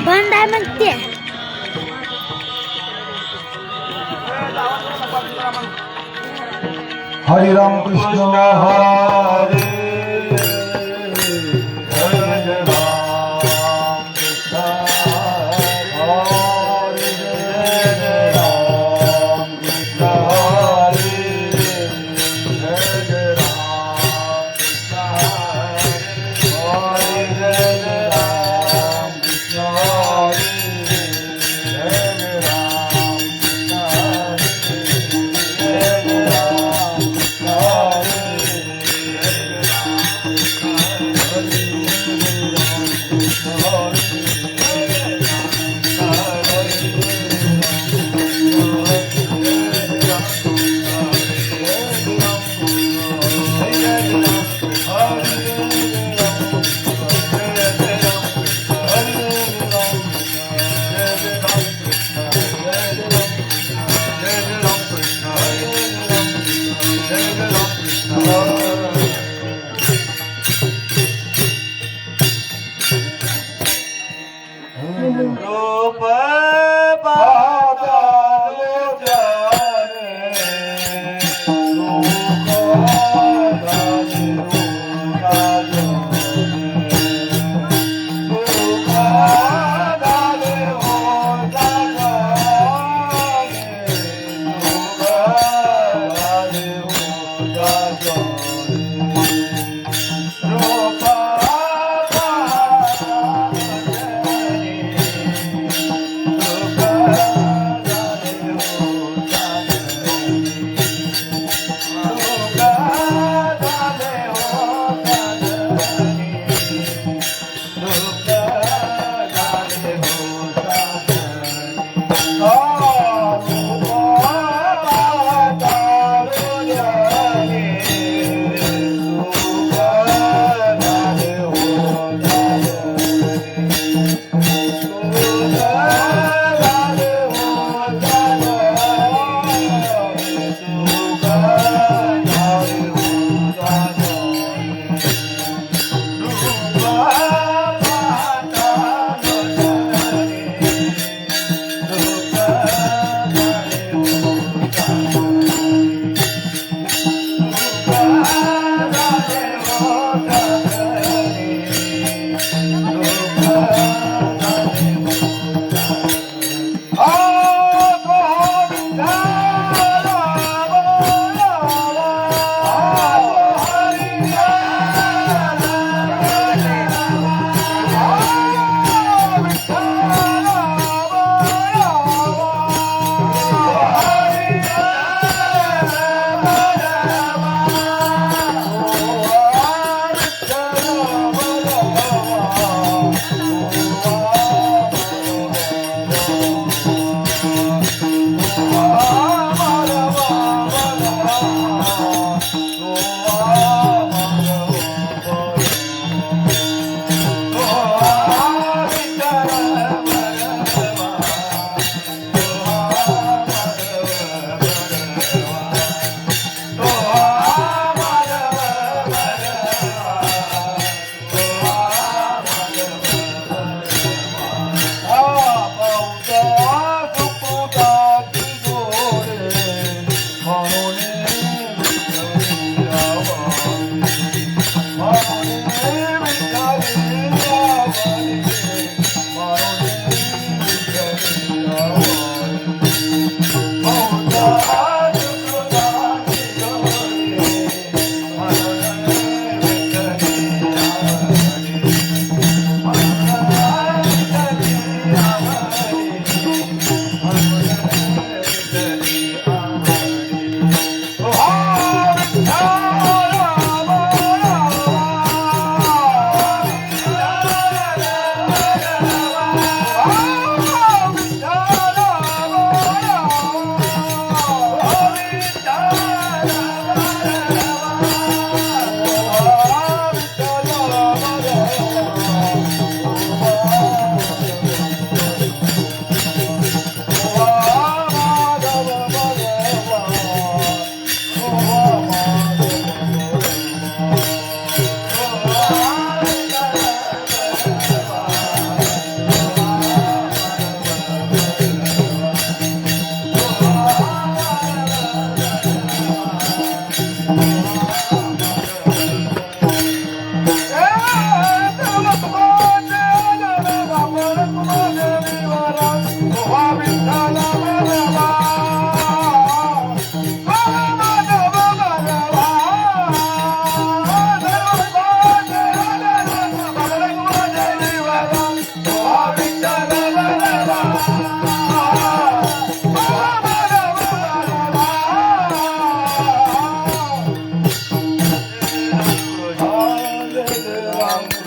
बंद आहे म्हणते. हरे राम कृष्ण हरे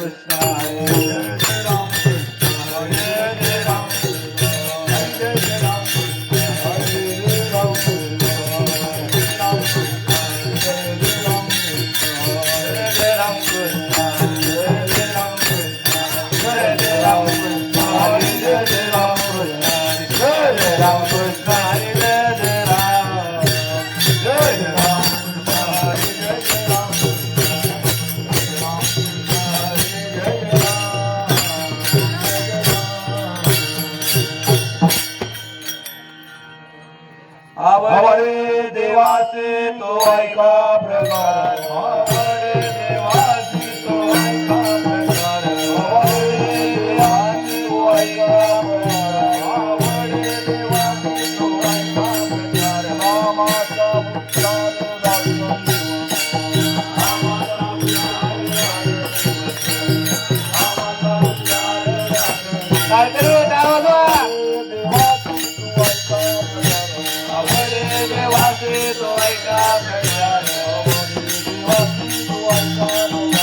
कृष्ण हरे जय राम कृष्ण हरे जय राम कृष्ण जय राम कृष्ण हरे जय राम कृष्ण हरे राम कृष्ण जय राम कृष्ण जय राम कृष्ण जय राम कृष्ण जय राम कृष्ण हरे जय राम कृष्ण जय राम कृष्ण हरे जय राम जय राम आवडे देवाचे तो ऐका प्रकार आवडे देवाचे तो ऐका प्रकार आवडे देवाचे तो ऐका प्रकार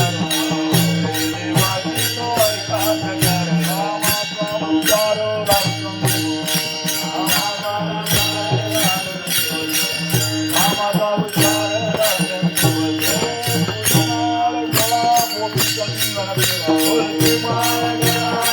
आवडे देवाचे तो ऐका प्रकार नामाचा उच्चार दाखवून नामाचा उच्चार काय करू देवाचे तो ऐका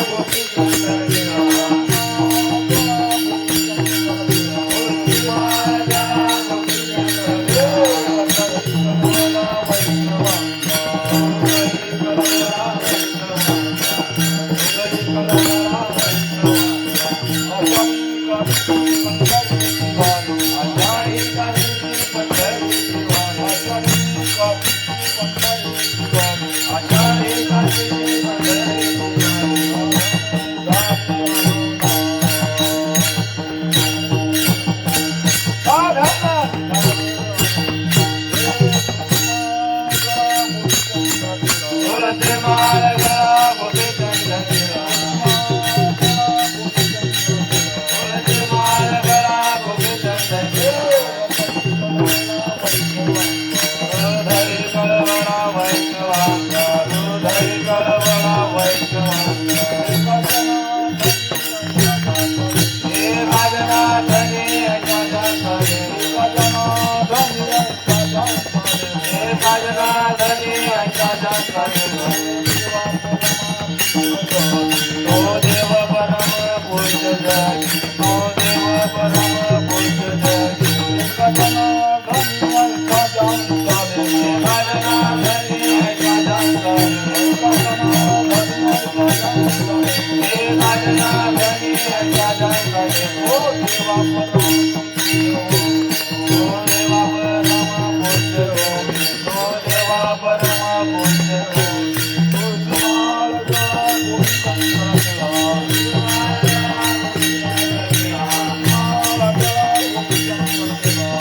प्रकार देवाचे तो ऐका प्रकार देवाचे तो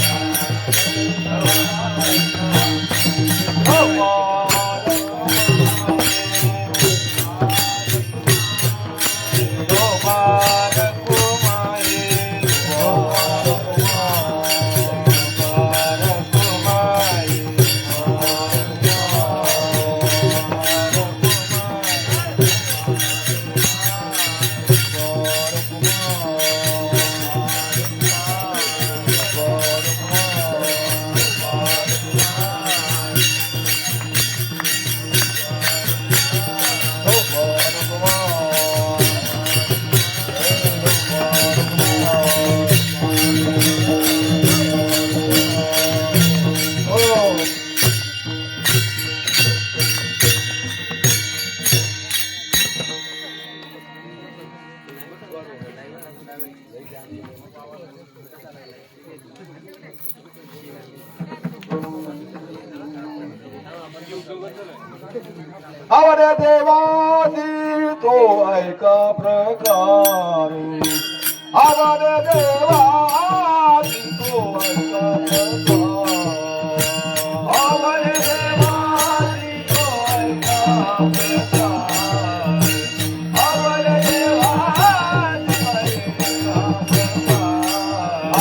ऐका प्रकार नामाचा उच्चार नामाचा उच्चार आवडे देवाची तो ऐका प्रकारे आवडे देवाची तो ऐका प्रकारे आवडे देवाची तो ऐका प्रकारे आवडे देवाची ऐका प्रकारे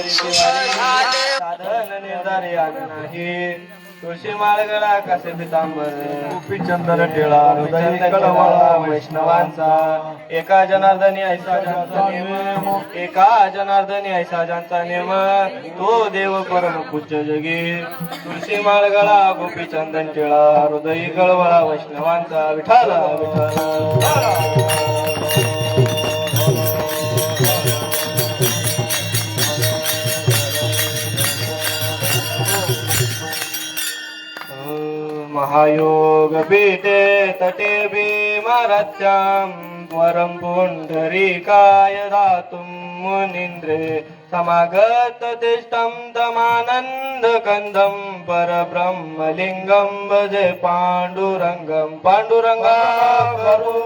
साधन निर्धारी आग नाही तुळशी माळगळा कसे पितांबर गोपी चंदन टिळा हृदय कळवळा वैष्णवांचा एका जनार्दनी ऐसा ज्यांचा नेम एका जनार्दनी ऐसा ज्यांचा नेम तो देव परम पूज्य जगी तुळशी माळगळा गोपी चंदन टिळा हृदय कळवळा वैष्णवांचा विठाल विठाल महायोग पीठे तटे भीमरथ्यां वरं पुण्डरीकाय दातुं मुनीन्द्रे समागत तिष्ठं तमानन्दकन्दं परब्रह्मलिङ्गं भजे पाण्डुरङ्गं पाण्डुरङ्गा करो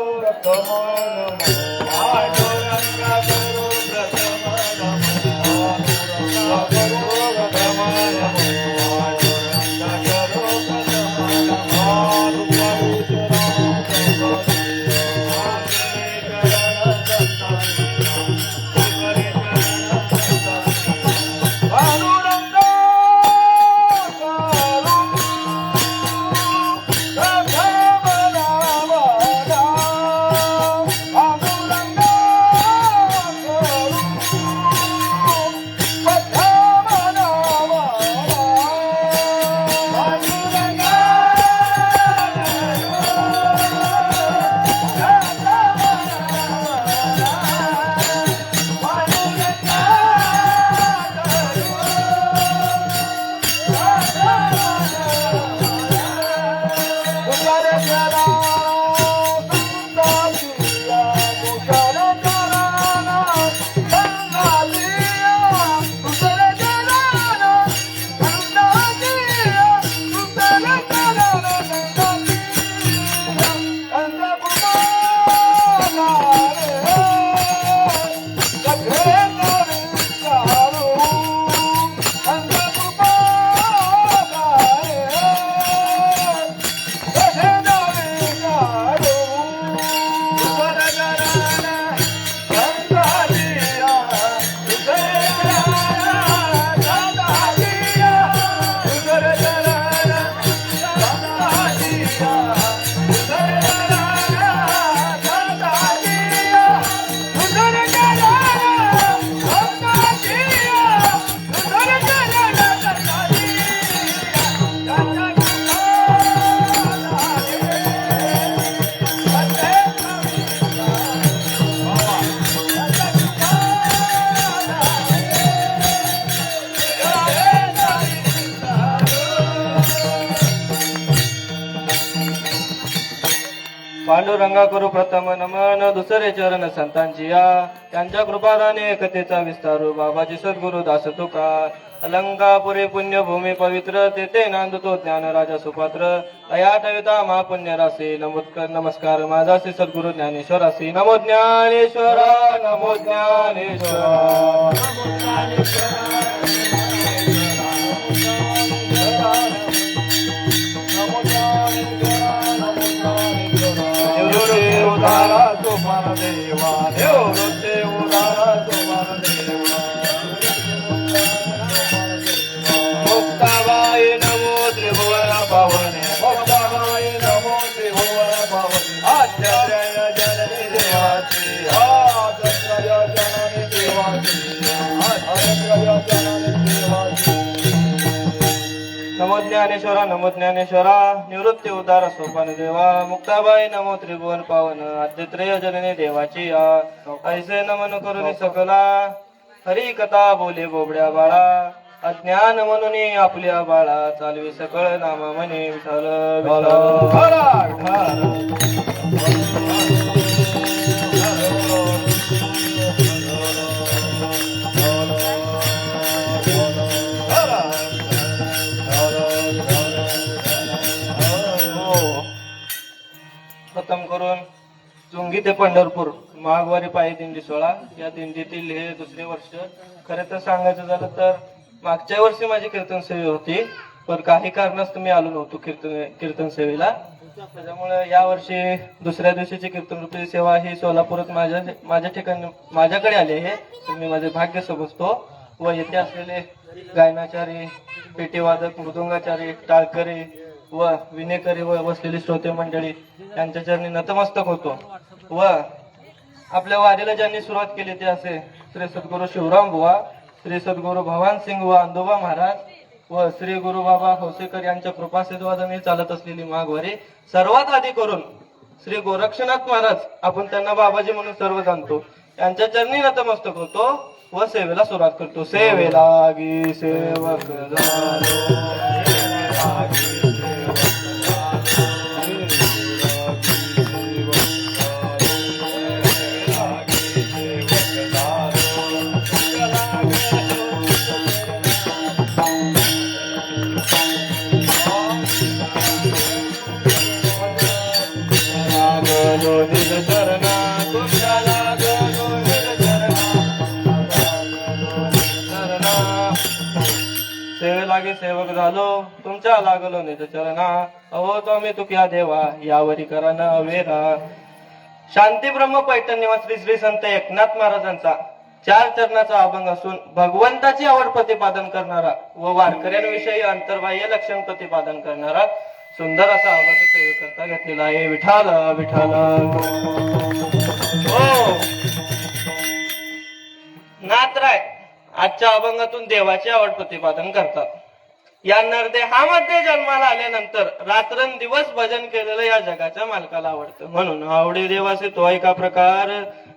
पांडुरंगा करू प्रथम नमन दुसरे चरण संतांची या त्यांच्या कृपादाने एकतेचा विस्तारू बाबाजी सद्गुरु दास तुका अलंकापुरी पुण्यभूमी पवित्र तेथे नांदतो ज्ञान राजा सुपात्र तया टविता महापुण्य रासी नमस्कार माझा श्री सद्गुरु ज्ञानेश्वरासी नमो ज्ञानेश्वरा नमो ज्ञानेश्वरा उदारा सोपान देवा देवते उदारा सोपान देवा मुक्ताबाई नमो त्रिभुवन पावने मुक्ताबाई नमो त्रिभुवन पावने आचार्य जननी देवाची आचार्य जननी देवाची आचार्य जननी देवाची नमो ज्ञानेश्वरा निवृत्ती उदार सोपान देवा मुक्ताबाई नमो त्रिभुवन पावन आद्यत्रय जननी देवाची ऐसे नमन करुणी सकला हरी कथा बोले बोबड्या बाळा अज्ञान म्हणून आपल्या बाळा चालवी सकळ नामा म्हणे विठ्ठल प्रथम करून चुंगी ते पंढरपूर माघवारी पायी दिंडी 16 या दिंडीतील हे दुसरे वर्ष. खरे तर सांगायचं झालं तर मागच्या वर्षी माझी कीर्तन सेवी होती पण काही कारणास्तव मी आलो नव्हतो कीर्तन सेवेला. त्याच्यामुळे या वर्षी दुसऱ्या दिवशीची कीर्तन रूपी सेवा ही सोलापुरात माझ्या ठिकाणी माझ्याकडे आली आहे. मी माझे भाग्य समजतो. व येथे असलेले गायनाचारी, पेटीवादक, मृदुंगाचारी, टाळकरी व विनेकरी व बसलेली श्रोते मंडळी यांच्या चरणी नतमस्तक होतो. व आपल्या वारीला ज्यांनी सुरुवात केली ते असे श्री सद्गुरू शिवराम बुवा, श्री सद्गुरू भवान सिंग व अंदोबा महाराज व श्री गुरु बाबा हौसेकर यांच्या कृपासेद्वादाने चालत असलेली माघवारी. सर्वात आधी करून श्री गोरक्षनाथ महाराज, आपण त्यांना बाबाजी म्हणून सर्व जाणतो, यांच्या चरणी नतमस्तक होतो व सेवेला सुरुवात करतो. सेवेला गी सेवक सेवेलागे सेवक झालो, तुमच्या लागलो निज चरणा. अहो तुम्ही तुक्या देवा, यावरी करा न वेरा. शांती ब्रह्म पैठण निवासी श्री संत एकनाथ महाराजांचा 4 चरणाचा अभंग असून भगवंताची आवड प्रतिपादन करणारा व वारकऱ्यांविषयी अंतर्बाह्य लक्षण प्रतिपादन करणारा सुंदर असा अभंग सेवेकरता घेतलेला आहे. विठाल विठाल. हो नाथराय आजच्या अभंगातून देवाची आवड प्रतिपादन करतात. या नरदेहामध्ये जन्माला आल्यानंतर रात्रंदिवस भजन केलेलं या जगाच्या मालकाला आवडतं. म्हणून आवडी देवाचे तो एका प्रकार,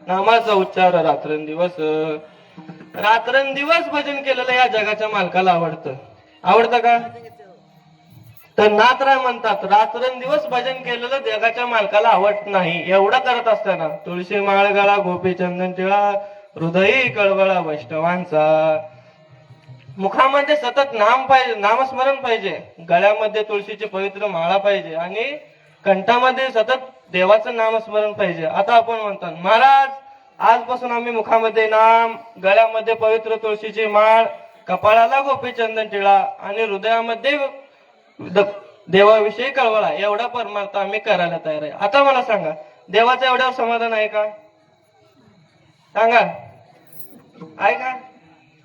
नामाचा उच्चार रात्रंदिवस. रात्रंदिवस भजन केलेलं या जगाच्या मालकाला आवडतं. आवडतं का? तर नाथराय म्हणतात रात्रंदिवस भजन केलेलं जगाच्या मालकाला आवडत नाही. एवढं करत असताना तुळशी माळ गळा, गोपी चंदन टिळा, हृदयी कळवळा वैष्णवांचा. मुखामध्ये सतत नाम पाहिजे, नामस्मरण पाहिजे, गळ्यामध्ये तुळशीची पवित्र माळा पाहिजे आणि कंठामध्ये सतत देवाचं नामस्मरण पाहिजे. आता आपण म्हणतात महाराज आजपासून आम्ही मुखामध्ये नाम, गळ्यामध्ये पवित्र तुळशीची माळ, कपाळाला गोपी चंदन टिळा आणि हृदयामध्ये देवाविषयी कळवळा, एवढा परमार्थ आम्ही करायला तयार आहे. आता मला सांगा देवाचं एवढ्यावर समाधान आहे का? सांगा आहे का?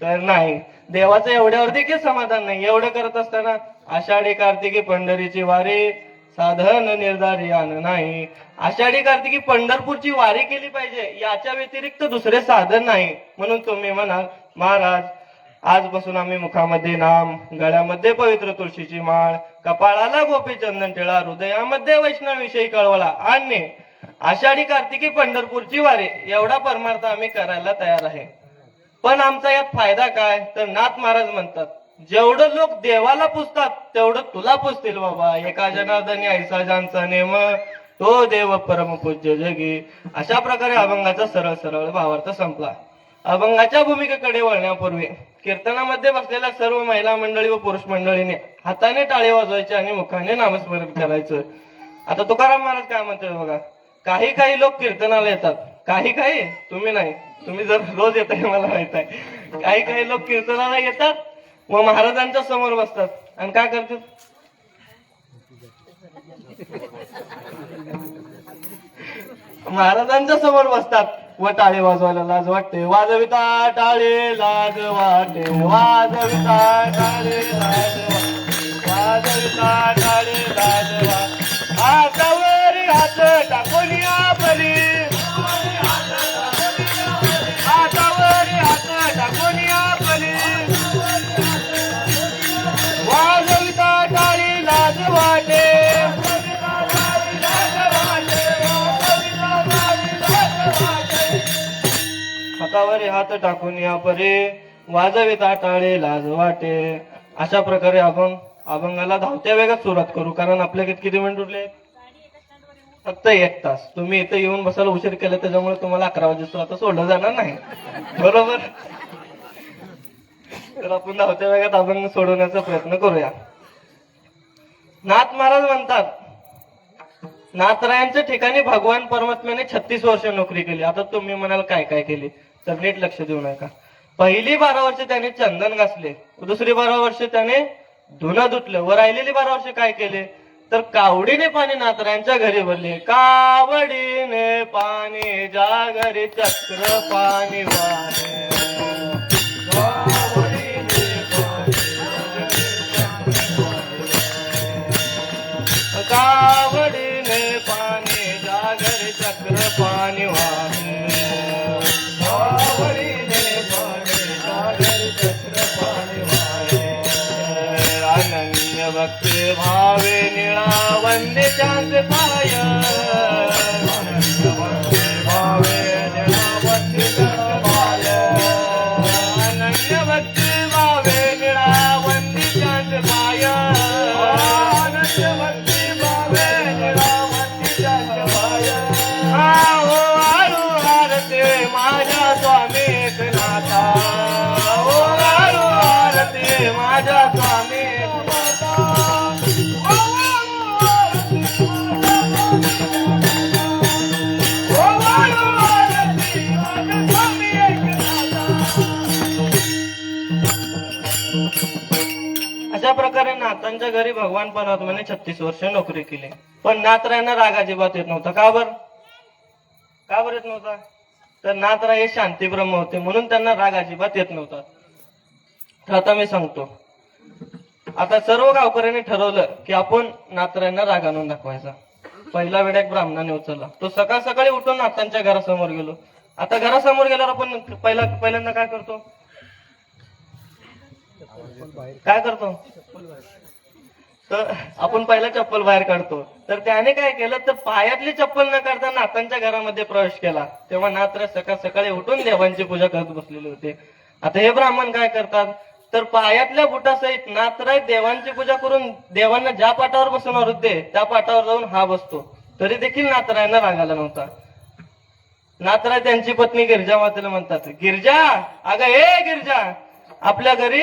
तर नाही. देवाचं एवढ्यावर देखील समाधान नाही. एवढं करत असताना आषाढी कार्तिकी पंढरीची वारी, साधन निर्धारी आण नाही. आषाढी कार्तिकी पंढरपूरची वारी केली पाहिजे, याच्या व्यतिरिक्त दुसरे साधन नाही. म्हणून तुम्ही म्हणाल महाराज आजपासून आम्ही मुखामध्ये नाम, गळ्यामध्ये पवित्र तुळशीची माळ, कपाळाला गोपी चंदन टिळा, हृदयामध्ये वैष्णवाविषयी कळवळा आणि आषाढी कार्तिकी पंढरपूरची वारी, एवढा परमार्थ आम्ही करायला तयार आहे. पण आमचा यात फायदा काय? तर नाथ महाराज म्हणतात जेवढं लोक देवाला पुजतात तेवढं तुला पुजतील बाबा. एका जनार्दनी ऐसा ज्यांचा नेम, तो देव परमपूज्य जगी. अशा प्रकारे अभंगाचा सरळ सरळ भावार्थ संपला. अभंगाच्या भूमिकेकडे वळण्यापूर्वी कीर्तनामध्ये बसलेल्या सर्व महिला मंडळी व पुरुष मंडळीने हाताने टाळे वाजवायचे आणि मुखाने नामस्मरण करायचं. आता तुकाराम महाराज काय म्हणतात बघा, काही काही लोक कीर्तनाला येतात, काही काही, तुम्ही नाही, तुम्ही जर रोज येत आहे मला माहित आहे. काही काही लोक कीर्तनाला येतात व महाराजांच्या समोर बसतात आणि काय करतात, महाराजांच्या समोर बसतात व टाळे वाजवायला लाज वाटते. वाजविता टाळे लाज वाटे, वाजविता टाळे लाज वाटे, वाजविता टाळे लाज वाटे. हातावरी हात टाकून या परी, हातावरी हात टाकून या परी. वाजविता टाळे लाज वाटे, हातावर हात टाकून या परे, वाजविता टाळे लाज वाटे. अशा प्रकारे आपण अभंगाला धावत्या वेगात सुरुवात करू, कारण आपल्याकडे किती मिनिट उरले? फक्त 1 तास. तुम्ही इथे येऊन बसायला उशीर केला त्याच्यामुळे तुम्हाला 11 वाजेचं आता सोडलं जाणार नाही, बरोबर? तर आपण धावत्या वेगात अभंग सोडवण्याचा प्रयत्न करूया. नाथ महाराज म्हणतात नाथरायांच्या ठिकाणी भगवान परमात्म्याने 36 वर्ष नोकरी केली. आता तुम्ही म्हणाल काय काय केली, तर नीट लक्ष देऊ नका. पहिली 12 वर्ष त्याने चंदन घासले, दुसरी 12 वर्ष त्याने धुणं धुतलं व राहिलेली 12 वर्ष काय केले, तर कावडीने पाणी नाथरायांच्या घरी भरले. कावडीने पाणी ज्या घरी चक्र पाणी वाहे. भक्ती भावे निळा वंदे चांद पाय अनन्य भक्ती भावे निळा वंदे चांद पाय अनन्य भक्ती भावे निळा वंदे चांद पाय अनन्य भक्ती भावे निळा वंदे चांद पाय हो आळू आरते माझ्या स्वामी एकनाथा हो आळू आरते माझ्या स्वामी अशा प्रकारे नाथांच्या घरी भगवान परमात्म्याने 36 वर्ष नोकरी केली, पण नाथरायांना राग अजिबात येत नव्हता. का बरं येत नव्हता? तर नाथराय हे शांती ब्रह्म होते, म्हणून त्यांना राग अजिबात येत नव्हता. तर आता मी सांगतो. आता सर्व गावकऱ्यांनी ठरवलं की आपण नाथरायांना राग आणून दाखवायचा. पहिला वेळा एक ब्राह्मणाने उचलला. तो सकाळ सकाळी उठून नाथांच्या घरासमोर गेलो. आता घरासमोर गेल्यावर आपण पहिल्यांदा काय करतो? तर आपण पहिला चप्पल बाहेर काढतो. तर त्याने काय केलं, तर पायातली चप्पल न काढता नाथांच्या घरामध्ये प्रवेश केला. तेव्हा नाथराय सकाळ सकाळी उठून देवांची पूजा करत बसलेले होते. आता हे ब्राह्मण काय करतात, तर पायातल्या बुटासहित नाथराय देवांची पूजा करून देवांना ज्या पाटावर बसवणार होते त्या पाटावर जाऊन हा बसतो. तरी देखील नाथरायांना राग आला नव्हता. नाथराय त्यांची पत्नी गिरजा मातेला म्हणतात, गिरजा, अगं हे गिरजा, आपल्या घरी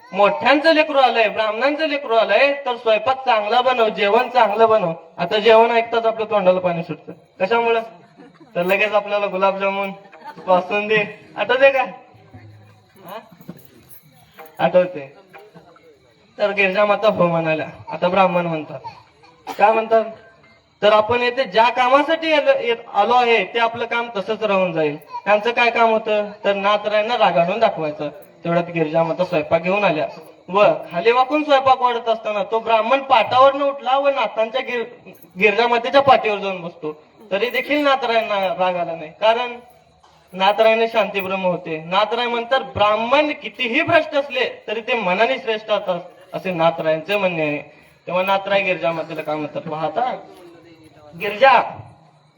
मोठ्यांचं लेकरू आलंय, ब्राह्मणांचं लेकरू आलंय, तर स्वयंपाक चांगला बनव, जेवण चांगलं बनव. आता जेवण ऐकताच आपल्या तोंडाला पाणी सुटतं. कशामुळं? तर लगेच आपल्याला गुलाबजामुन, बासुंदी आठवते का? आठवते. तर गिरजा माता हो म्हणाल्या. आता ब्राह्मण म्हणतात, काय म्हणतात, तर आपण येथे ज्या कामासाठी आलो आहे ते आपलं काम तसंच राहून जाईल. त्यांचं काय काम होतं, तर नाथरायांना राग आणून दाखवायचं. तेवढ्यात गिरजा माता स्वयंपाक घेऊन आल्या व खाली वाकून स्वयंपाक वाढत असताना तो ब्राह्मण पाटावर न उठला व नाथांच्या गिरजा मातेच्या पाठीवर जाऊन बसतो. तरी देखील नाथरायांना राग आला नाही, कारण नाथरायने शांती ब्रह्म होते. नाथराय म्हणतात, ब्राह्मण कितीही भ्रष्ट असले तरी ते मनाने श्रेष्ठ असतात, असे नाथरायांचे म्हणणे आहे. तेव्हा नाथराय गिरजा मातेला काय म्हणतात, पाहता गिरजा,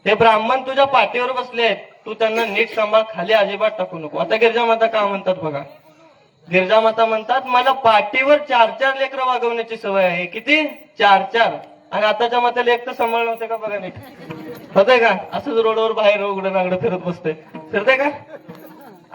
ते ब्राह्मण तुझ्या पाठीवर बसले आहेत, तू त्यांना नीट सांभाळ, खाली अजिबात टाकू नको. आता गिरजा माता काय म्हणतात बघा. गिरजा माता म्हणतात, मला पाठीवर 4 लेकरं वागवण्याची सवय आहे. किती? 4. आणि आताच्या मातेला एक तर सांभाळ नव्हते का बघा नीट. होतंय का? असंच रोडवर बाहेर उघडं नागडं फिरत बसते, फिरते का?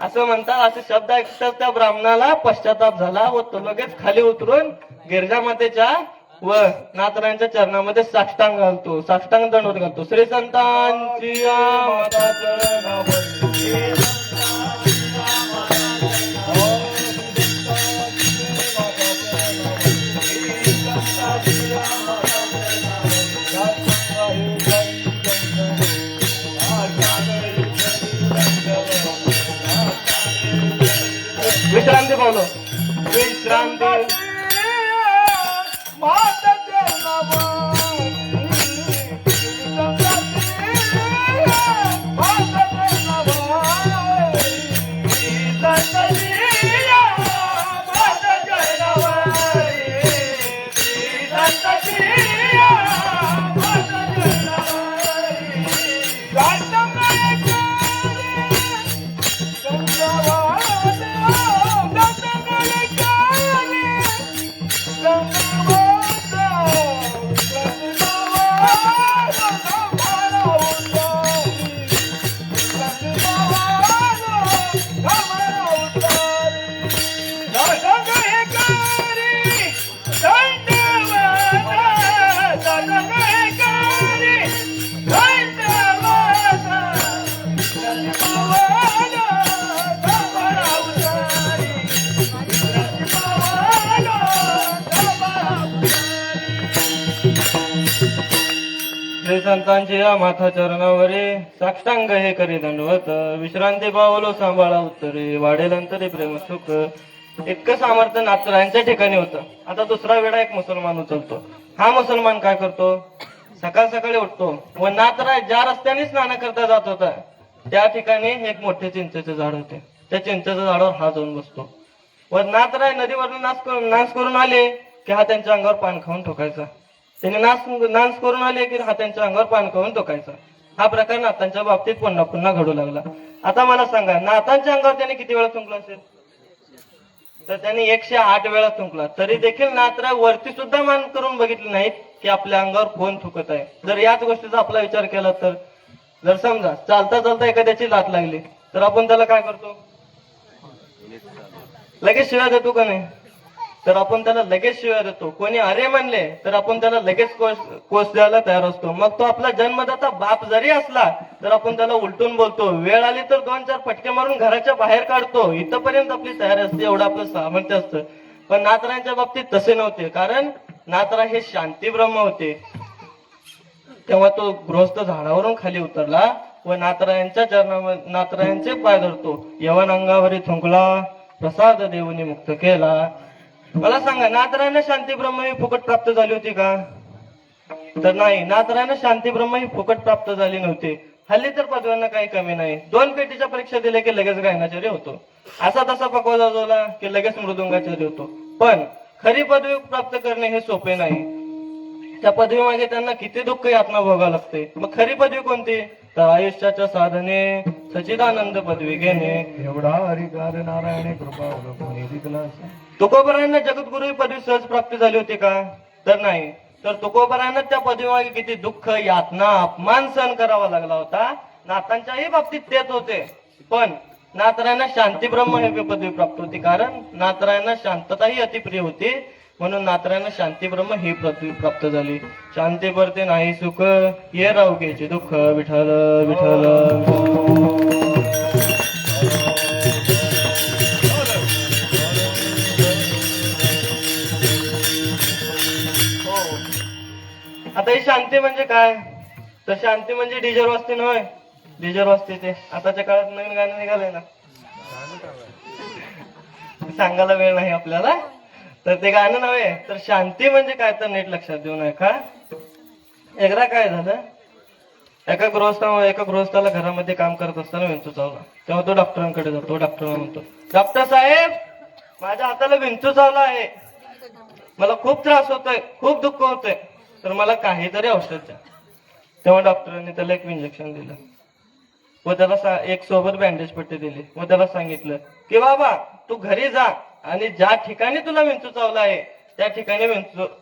असं म्हणतात. असे शब्द ऐकतात त्या ब्राह्मणाला पश्चाताप झाला व तो लगेच खाली उतरून गिरजा मातेच्या व नाथरायांच्या चरणामध्ये साष्टांग घालतो, साष्टांग दंडवत घालतो. श्री संतांची माता चरणावरी विश्रांती पावलो, विश्रांती माता चरणावरी माता चरणावरी संततिया माता चरणावरी संततिया माता चरणावरी गातमय श्री संतांची या माथा चरणावरी साष्टांग हे करी दंडवत. विश्रांती पावलो सांभाळा उत्तरे, वाढेल अंतरे प्रेम सुख. इतकं सामर्थ्य नाथरायांच्या ठिकाणी होतं. आता दुसरा वेळा एक मुसलमान उचलतो. हा मुसलमान काय करतो, सकाळ सकाळी उठतो व नाथराय ज्या रस्त्याने स्नान करता जात होता त्या ठिकाणी एक मोठे चिंचेचे झाड होते. त्या चिंचेच्या झाडावर हा जाऊन बसतो व नाथराय नदीवरून नाश करून आले की हा त्यांच्या अंगावर पान खाऊन ठोकायचा. त्यांनी नाच करून आले की हा त्यांच्या अंगावर पान खाऊन ठोकायचा. हा प्रकार नातांच्या बाबतीत पुन्हा पुन्हा घडू लागला. आता मला सांगा, नातांच्या अंगावर त्याने किती वेळा थुंकला असेल? तर त्यांनी 108 वेळा थुंकला. तरी देखील नाथराय वरती सुद्धा मान करून बघितले नाहीत की आपल्या अंगावर कोण थुकत आहे. जर याच गोष्टीचा आपला विचार केला तर, जर समजा चालता चालता एखाद्याची लात लागली तर आपण त्याला काय करतो? लगेच शिव्या देतो का नाही? तर आपण त्याला लगेच शिव्या देतो. कोणी अरे म्हणले तर आपण त्याला लगेच कोस द्यायला तयार असतो. मग तो आपला जन्मदाता बाप जरी असला तर आपण त्याला उलटून बोलतो. वेळ आली तर 2-4 फटके मारून घराच्या बाहेर काढतो. इथपर्यंत आपली तयारी असते, एवढं आपलं सामर्थ्य असतं. पण नाथरायांच्या बाबतीत तसे नव्हते, कारण नाथराय हे शांती ब्रह्म होते. तेव्हा तो गृहस्थ झाडावरून खाली उतरला व नाथरायांच्या चरणामध्ये नाथरायांचे पाय धरतो. यवन अंगावरी थुंकला, प्रसाद देऊनी मुक्त केला. मला सांगा, नाथरायांना शांती ब्रह्म ही फुकट प्राप्त झाली होती का? तर नाही. नाथरायांना शांती ब्रह्म ही फुकट प्राप्त झाली नव्हती. हल्ली तर पदव्यांना काही कमी नाही. 2 पेटीच्या परीक्षा दिल्या की लगेच गायनाचार्य होतो. असा तसा पकवा जाजवला की लगेच मृदुंगाचार्य होतो. पण खरी पदवी प्राप्त करणे हे सोपे नाही. त्या पदवी मागे त्यांना किती दुःख यातना भोगावं लागते. मग खरी पदवी कोणती? तर आयुष्याच्या साधने सच्चिदानंद पदवी घेणे. एवढा हरिकार नारायणे कृपा अवलंबून दिला. तुकोबरायांना जगद्गुरु ही पदवी सहज प्राप्ती झाली होती का? तर नाही. तर तुकोबरायांना त्या पदवीमागे किती दुःख, यातना, अपमान सहन करावा लागला होता. नाथांच्याही बाबतीत तेच होते. पण नाथरायांना शांती ब्रह्म ही पदवी प्राप्त होती, कारण नाथरायांना शांतता ही अतिप्रिय होती. म्हणून नाथरायांना शांती ब्रह्म ही पदवी प्राप्त झाली. शांती परते नाही सुख, ये रावकेचे दुःख. विठ्ठल विठ्ठल. आता ही शांती म्हणजे काय? तर शांती म्हणजे डीजर वाजते नव्हे. डीजर वाजते ते आताच्या काळात नवीन गाणं निघालंय ना, सांगायला वेळ नाही आपल्याला. तर ते गाणं नव्हे, तर शांती म्हणजे काय तर नीट लक्षात देऊ नका. एकदा काय झालं, एका गृहस्थाला घरामध्ये काम करत असताना विंचू चावला. तेव्हा तो डॉक्टरांकडे जातो. डॉक्टरांना म्हणतो, डॉक्टर साहेब, माझ्या हाताला विंचू चावला आहे, मला खूप त्रास होतोय, खूप दुःख होतंय, तर मला काहीतरी औषध द्या. तेव्हा डॉक्टरांनी त्याला एक इंजेक्शन दिलं व त्याला एक सोबत बँडेज पट्टी दिली व त्याला सांगितलं की बाबा तू घरी जा आणि ज्या ठिकाणी तुला विंचू चावला आहे त्या ठिकाणी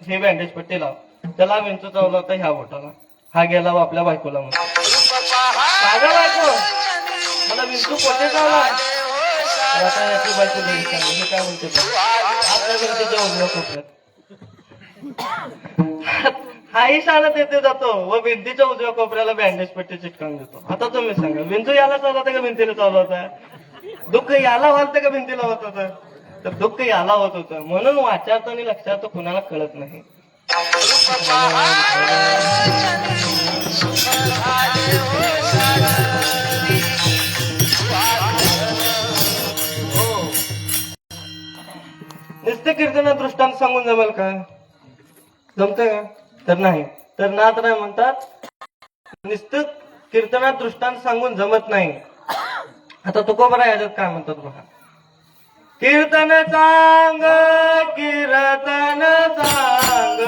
ही बँडेज पट्टी लाव. त्याला विंचू चावला होता ह्या बोटाला. हा गेला व आपल्या बायकोला म्हणतो, माझ्या बायको, मला विंचू पोटे चावला. आता याची बायको हे काय म्हणते, आपल्या विंचूच्या उजव्या कोपऱ्यात. हाही शाळेत येते जातो व भिंतीच्या उजव्या कोपऱ्याला बँडेज पट्टी चिटकावून देतो. आता तुम्ही सांगा, विंचू याला चालला होता का भिंतीला चालला होता? दुःख याला वालतं का भिंतीला होत होतं? तर दुःख याला होत होतं. म्हणून वाचारतं आणि लक्षात कुणाला कळत नाही. नुसते कीर्तना दृष्टांत सांगून जमेल का? जमतंय का? तर नाही. तर नाथराय म्हणतात, नुसतं कीर्तनात दृष्टांत सांगून जमत नाही. आता तुकोबराय याच्यात काय म्हणतात बघा, कीर्तन सांग, कीर्तन सांग,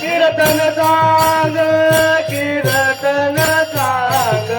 कीर्तन सांग, कीर्तन सांग,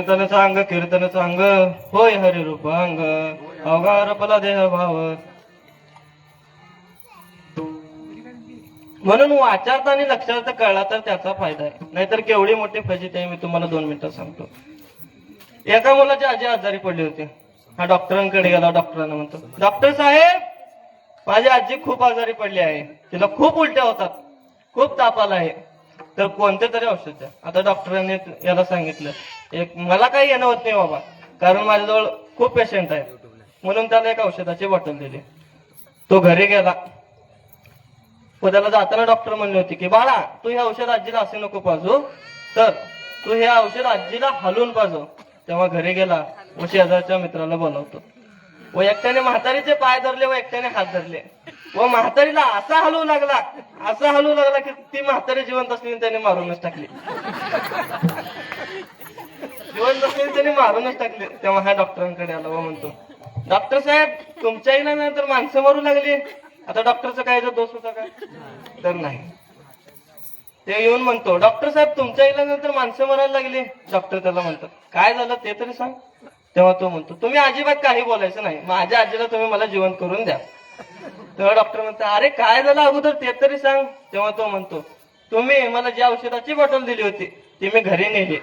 कीर्तन सांग कीर्तन सांग होय हरी रूपांग अवघा रपला देह भाव. म्हणून वाचार्थ आणि लक्षार्थ कळला तर त्याचा फायदा आहे, नाहीतर केवढी मोठी फजिती आहे मी तुम्हाला 2 मिनिटात सांगतो. एका मुलाची आजी आजारी पडली होती. हा डॉक्टरांकडे गेला. डॉक्टरांना म्हणतो, डॉक्टर साहेब माझी आजी खूप आजारी पडली आहे, तिला खूप उलट्या होतात, खूप ताप आला आहे, तर कोणते तरी औषध द्या. आता डॉक्टरांनी याला सांगितलं, एक मला काही येणं होत नाही बाबा, कारण माझ्याजवळ खूप पेशंट आहे, म्हणून त्याला एक औषधाची बॉटल दिली. तो घरी गेला. त्याला जाताना डॉक्टर म्हणले होते की बाळा तू हे औषध आजीला असे नको पाजू, तर तू हे औषध आजीला हलवून पाजव. तेव्हा घरी गेला व शेजारच्या मित्राला बोलावतो व एकट्याने म्हातारीचे पाय धरले व एकट्याने हात धरले व म्हातारीला असा हलवू लागला की ती म्हातारी जिवंत असलेली त्याने मारूनच टाकली. जिवंत असलेली त्याने मारूनच टाकली. तेव्हा हा डॉक्टरांकडे आला व म्हणतो, डॉक्टर साहेब तुमच्या इलानंतर माणसं मारू लागली. आता डॉक्टरचा काय जो दोष होता का? तर नाही. ते येऊन म्हणतो, डॉक्टर साहेब तुमच्या इलानंतर माणसं मरायला लागली. डॉक्टर त्याला म्हणतात, काय झालं ते तरी सांग. तेव्हा तो म्हणतो, तुम्ही अजिबात काही बोलायचं नाही, माझ्या आजीला तुम्ही मला जिवंत करून द्या. तेव्हा डॉक्टर म्हणतो, अरे काय झालं अगोदर ते तरी सांग. तेव्हा तो म्हणतो, तुम्ही मला जी औषधाची बॉटल दिली होती ती मी घरी नेली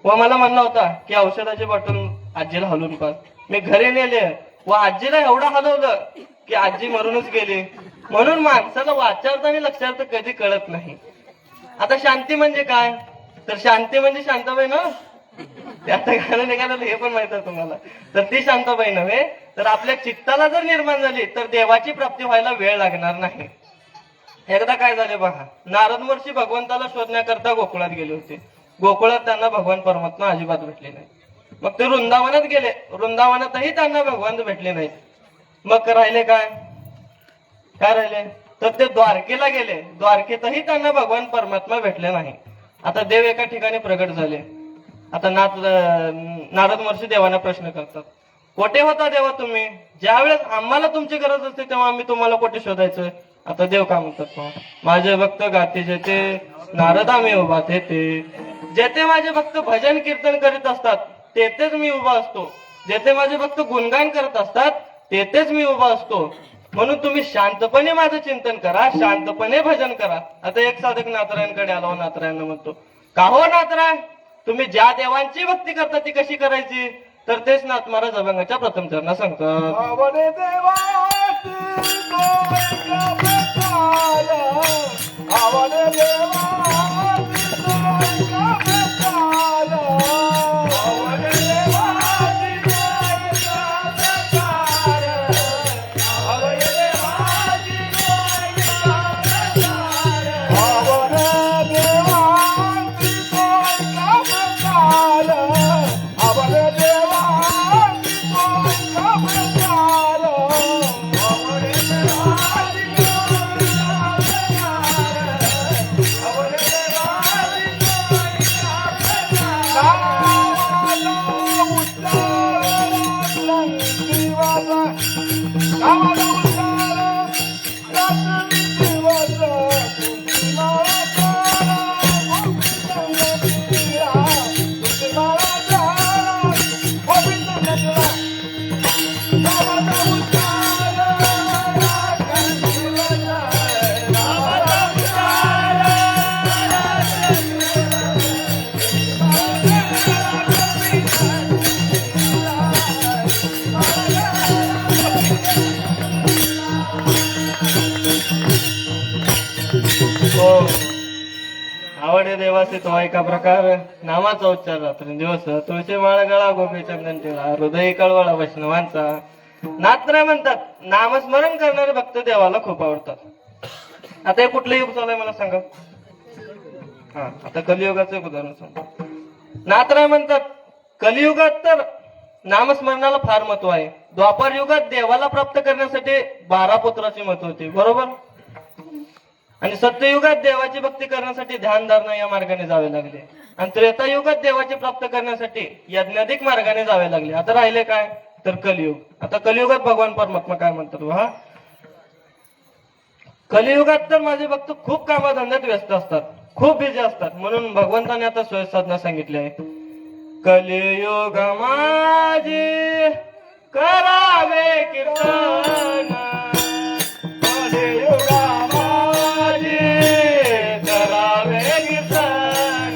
व मला म्हणला होता की औषधाची बॉटल आजीला हलवून पास. मी घरी नेले व आजीला एवढं हलवलं की आजी मरूनच गेली. म्हणून माणसाला वाचार्थ आणि लक्षार्थ कधी कळत नाही. आता शांती म्हणजे काय? तर शांती म्हणजे शांताबाई ना, त्याचं गाणं निघालेलं हे पण माहित आहे तुम्हाला. तर ती शांताबाई नव्हे, तर आपल्या चित्ताला जर निर्माण झाली तर देवाची प्राप्ती व्हायला वेळ लागणार नाही. एकदा काय झाले बघा, नारद महर्षी भगवंताला शोधण्याकरता गोकुळात गेले होते. गोकुळात त्यांना भगवान परमात्मा अजिबात भेटले नाही. मग ते वृंदावनात गेले. वृंदावनातही त्यांना भगवान भेटले नाहीत. मग राहिले काय राहिले, तर ते द्वारकेला गेले. द्वारकेतही त्यांना भगवान परमात्मा भेटले नाही. आता देव एका ठिकाणी प्रगट झाले. आता नारद महर्षी देवांना प्रश्न करतात, कोठे होता देवा तुम्ही? ज्यावेळेस आम्हाला तुमची गरज असते तेव्हा आम्ही तुम्हाला कोठे शोधायचं? आता देव काय म्हणतात, माझे भक्त गाते जेते नारदा मी उभा तेथे. जेथे माझे भक्त भजन कीर्तन करीत असतात तेथेच मी उभा असतो. जेथे माझे भक्त गुणगान करत असतात तेथेच मी उभा असतो. म्हणून तुम्ही शांतपणे माझं चिंतन करा, शांतपणे भजन करा. आता एक साधक नाथरायांकडे आला. नाथरायांना म्हणतो, का हो नाथराय, तुम्ही ज्या देवांची भक्ती करता ती कशी करायची? तर तेच नाथ महाराज अभंगाच्या प्रथम चरणा सांगतात. आवडे देवाची आवडे देवाची आवडे देवाचे तो एका प्रकार नामाचा उच्चार रात्रंदिवस. तुळशी माळ गळा गोपी चंदन टिळा हृदय कळवळा वैष्णवांचा. नाथराय म्हणतात, नामस्मरण करणारे भक्त देवाला खूप आवडतात. आता हे कुठलं युग चालू आहे मला सांगा. आता कलियुगाचं एक उदाहरण सांगा. नाथराय म्हणतात, कलियुगात तर नामस्मरणाला फार महत्व आहे. द्वापार युगात देवाला प्राप्त करण्यासाठी 12 पुत्राची महत्व होती, बरोबर. आणि सत्ययुगात देवाची भक्ती करण्यासाठी ध्यानधारणा या मार्गाने जावे लागले. आणि त्रेतायुगात देवाची प्राप्त करण्यासाठी यज्ञाधिक मार्गाने जावे लागले. आता राहिले काय, तर कलियुग. आता कलियुगात भगवान परमात्मा काय म्हणतात, कलियुगात तर माझे भक्त खूप कामाधंद्यात व्यस्त असतात, खूप बिझी असतात. म्हणून भगवंताने आता सोय साधना सांगितली आहे. कलियुग माझे करावे कीर्तन कलियुग माझे करावे कीर्तन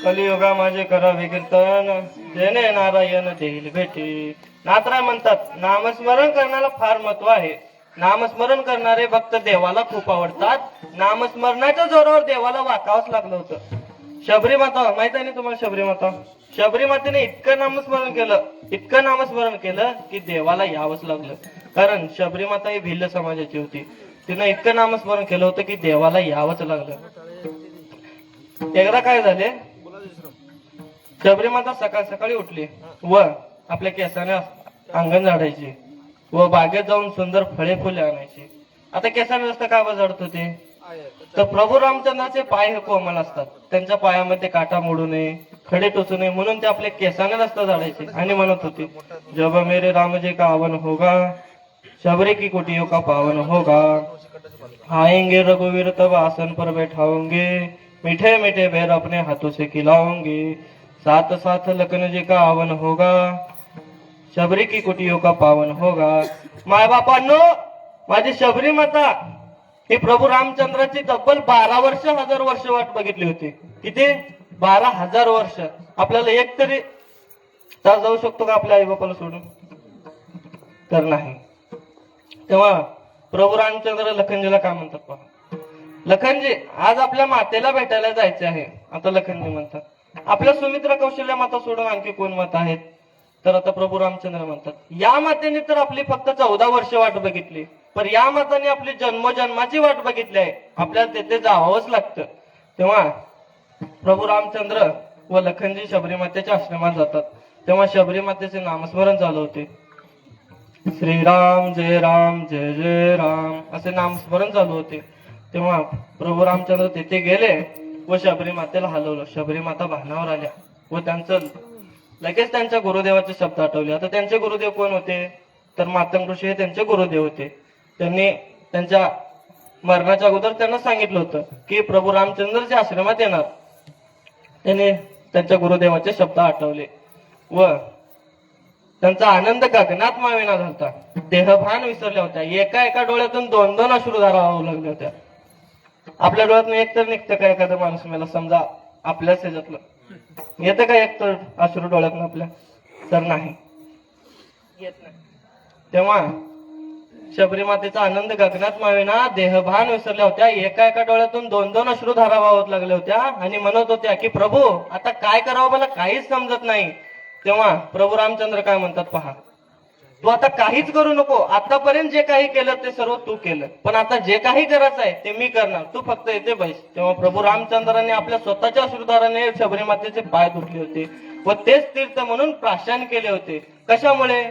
कलियुगा माझे करावे कीर्तन जेणे नारायण देईल भेटी. नाथराय म्हणतात नामस्मरण करण्याला फार महत्व आहे. नामस्मरण करणारे भक्त देवाला खूप आवडतात. नामस्मरणाच्या जोरावर देवाला वाकावंच लागलं होतं. शबरी माता माहित आहे ना तुम्हाला? शबरी माता, शबरी मातेने इतकं नामस्मरण केलं की देवाला यावंच लागलं. कारण शबरी माता ही भिल्ल समाजाची होती. तिनं इतकं नामस्मरण केलं होतं की देवाला यावंच लागलं. एकदा काय झाले, शबरी माता सकाळी उठली व आपल्या केसाने अंगण झाडायची व बागेत जाऊन सुंदर फळे फुले आणायची. आता केसाने रस्ता का झाडत होते? तर प्रभू रामचंद्राचे पाय हे कोमल असतात. त्यांच्या पायामध्ये काटा मोडू नये, खडे टोचू नये म्हणून ते आपल्या केसाने रस्ता झाडायचे आणि म्हणत होते, जब मेरे राम जी का आवन होगा, शबरी की कुटियों का पावन होगा, आएंगे रघुवीर तब आसन पर बैठाओगे, मीठे मीठे बेर अपने हाथों से खिलाओगे, साथ साथ लखन जी का आवन होगा, शबरी की कुटियों का पावन होगा. माय बापांनो, माझी शबरी माता ही प्रभू रामचंद्राची तब्बल 12 वर्ष 1000 वर्ष वाट बघितली होती. किती? 12,000 वर्ष. आपल्याला एक तरी तास जाऊ शकतो का आपल्या आई बापाला सोडून? तर नाही. तेव्हा प्रभू रामचंद्र लखनजीला काय म्हणतात पहा. लखनजी, आज आपल्या मातेला भेटायला जायचे आहे. आता लखनजी म्हणतात, आपल्या सुमित्रा कौशल्या माता सोडून आणखी कोण माता आहेत? तर आता प्रभू रामचंद्र म्हणतात, या मातेने तर आपली फक्त 14 वर्ष वाट बघितली, पण या माताने आपली जन्मोजन्माची वाट बघितली आहे. आपल्याला तेथे जावंच लागतं. तेव्हा प्रभू रामचंद्र व लखनजी शबरी मातेच्या आश्रमात जातात. तेव्हा शबरी मातेचे नामस्मरण चालू होते. श्रीराम जय राम जय जय राम असे नामस्मरण चालू होते. तेव्हा प्रभू रामचंद्र तिथे गेले व शबरी मातेला हलवलं. शबरी माता भानावर आल्या व लगेच त्यांच्या गुरुदेवाचे शब्द आठवले. आता त्यांचे गुरुदेव कोण होते? तर मातंग ऋषी हे त्यांचे गुरुदेव होते. त्यांनी त्यांच्या मरणाच्या अगोदर त्यांना सांगितलं होतं की प्रभू रामचंद्रच्या आश्रमात येणार. त्यांनी त्यांच्या गुरुदेवाचे शब्द आठवले व त्यांचा आनंद गगनात मावेना झालता. देहभान विसरल्या होत्या. एका डोळ्यातून 2-2 अश्रुधारा वाहू लागल्या होत्या. आपल्या डोळ्यातून एक तर निघतं का एखादा माणूस मेला, समजा आपल्याच ह्याच्यातलं येतं का एक तर अश्रू डोळ्यातून आपल्या? तर नाही येत नाही. तेव्हा शबरी मातेचा आनंद गगनात मावेना, देहभान विसरल्या होत्या. एका डोळ्यातून 2-2 अश्रुधारा वाहत लागल्या होत्या आणि म्हणत होत्या की प्रभू आता काय करावं मला काहीच समजत नाही. तेव्हा प्रभू रामचंद्र काय म्हणतात पहा, तू आता काहीच करू नको. आतापर्यंत जे काही केलं ते सर्व तू केलं, पण आता जे काही करायचं आहे ते मी करणार, तू फक्त येते बैस. तेव्हा प्रभू रामचंद्रांनी आपल्या स्वतःच्या अश्रुधाराने शबरी मातेचे पाय धुतले होते व तेच तीर्थ म्हणून प्राशन केले होते. कशामुळे?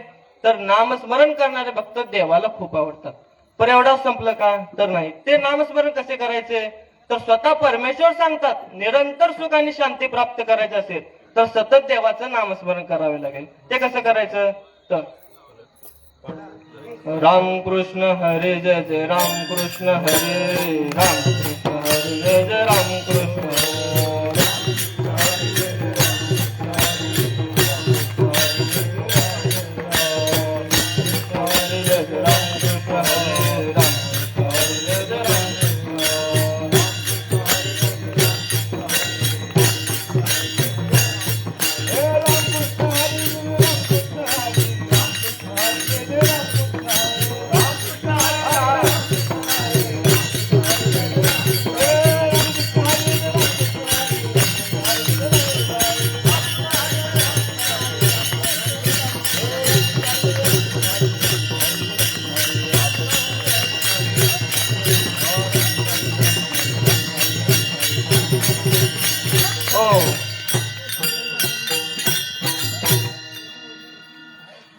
तर नामस्मरण करणारे भक्त देवाला खूप आवडतात. पण एवढं संपलं का? तर नाही. ते नामस्मरण कसे करायचे? तर स्वतः परमेश्वर सांगतात निरंतर सुख आणि शांती प्राप्त करायची असेल तर सतत देवाचं नामस्मरण करावे लागेल. ते कसं करायचं तर रामकृष्ण हरे जय जय रामकृष्ण हरे रामकृष्ण हरे जय जय रामकृष्ण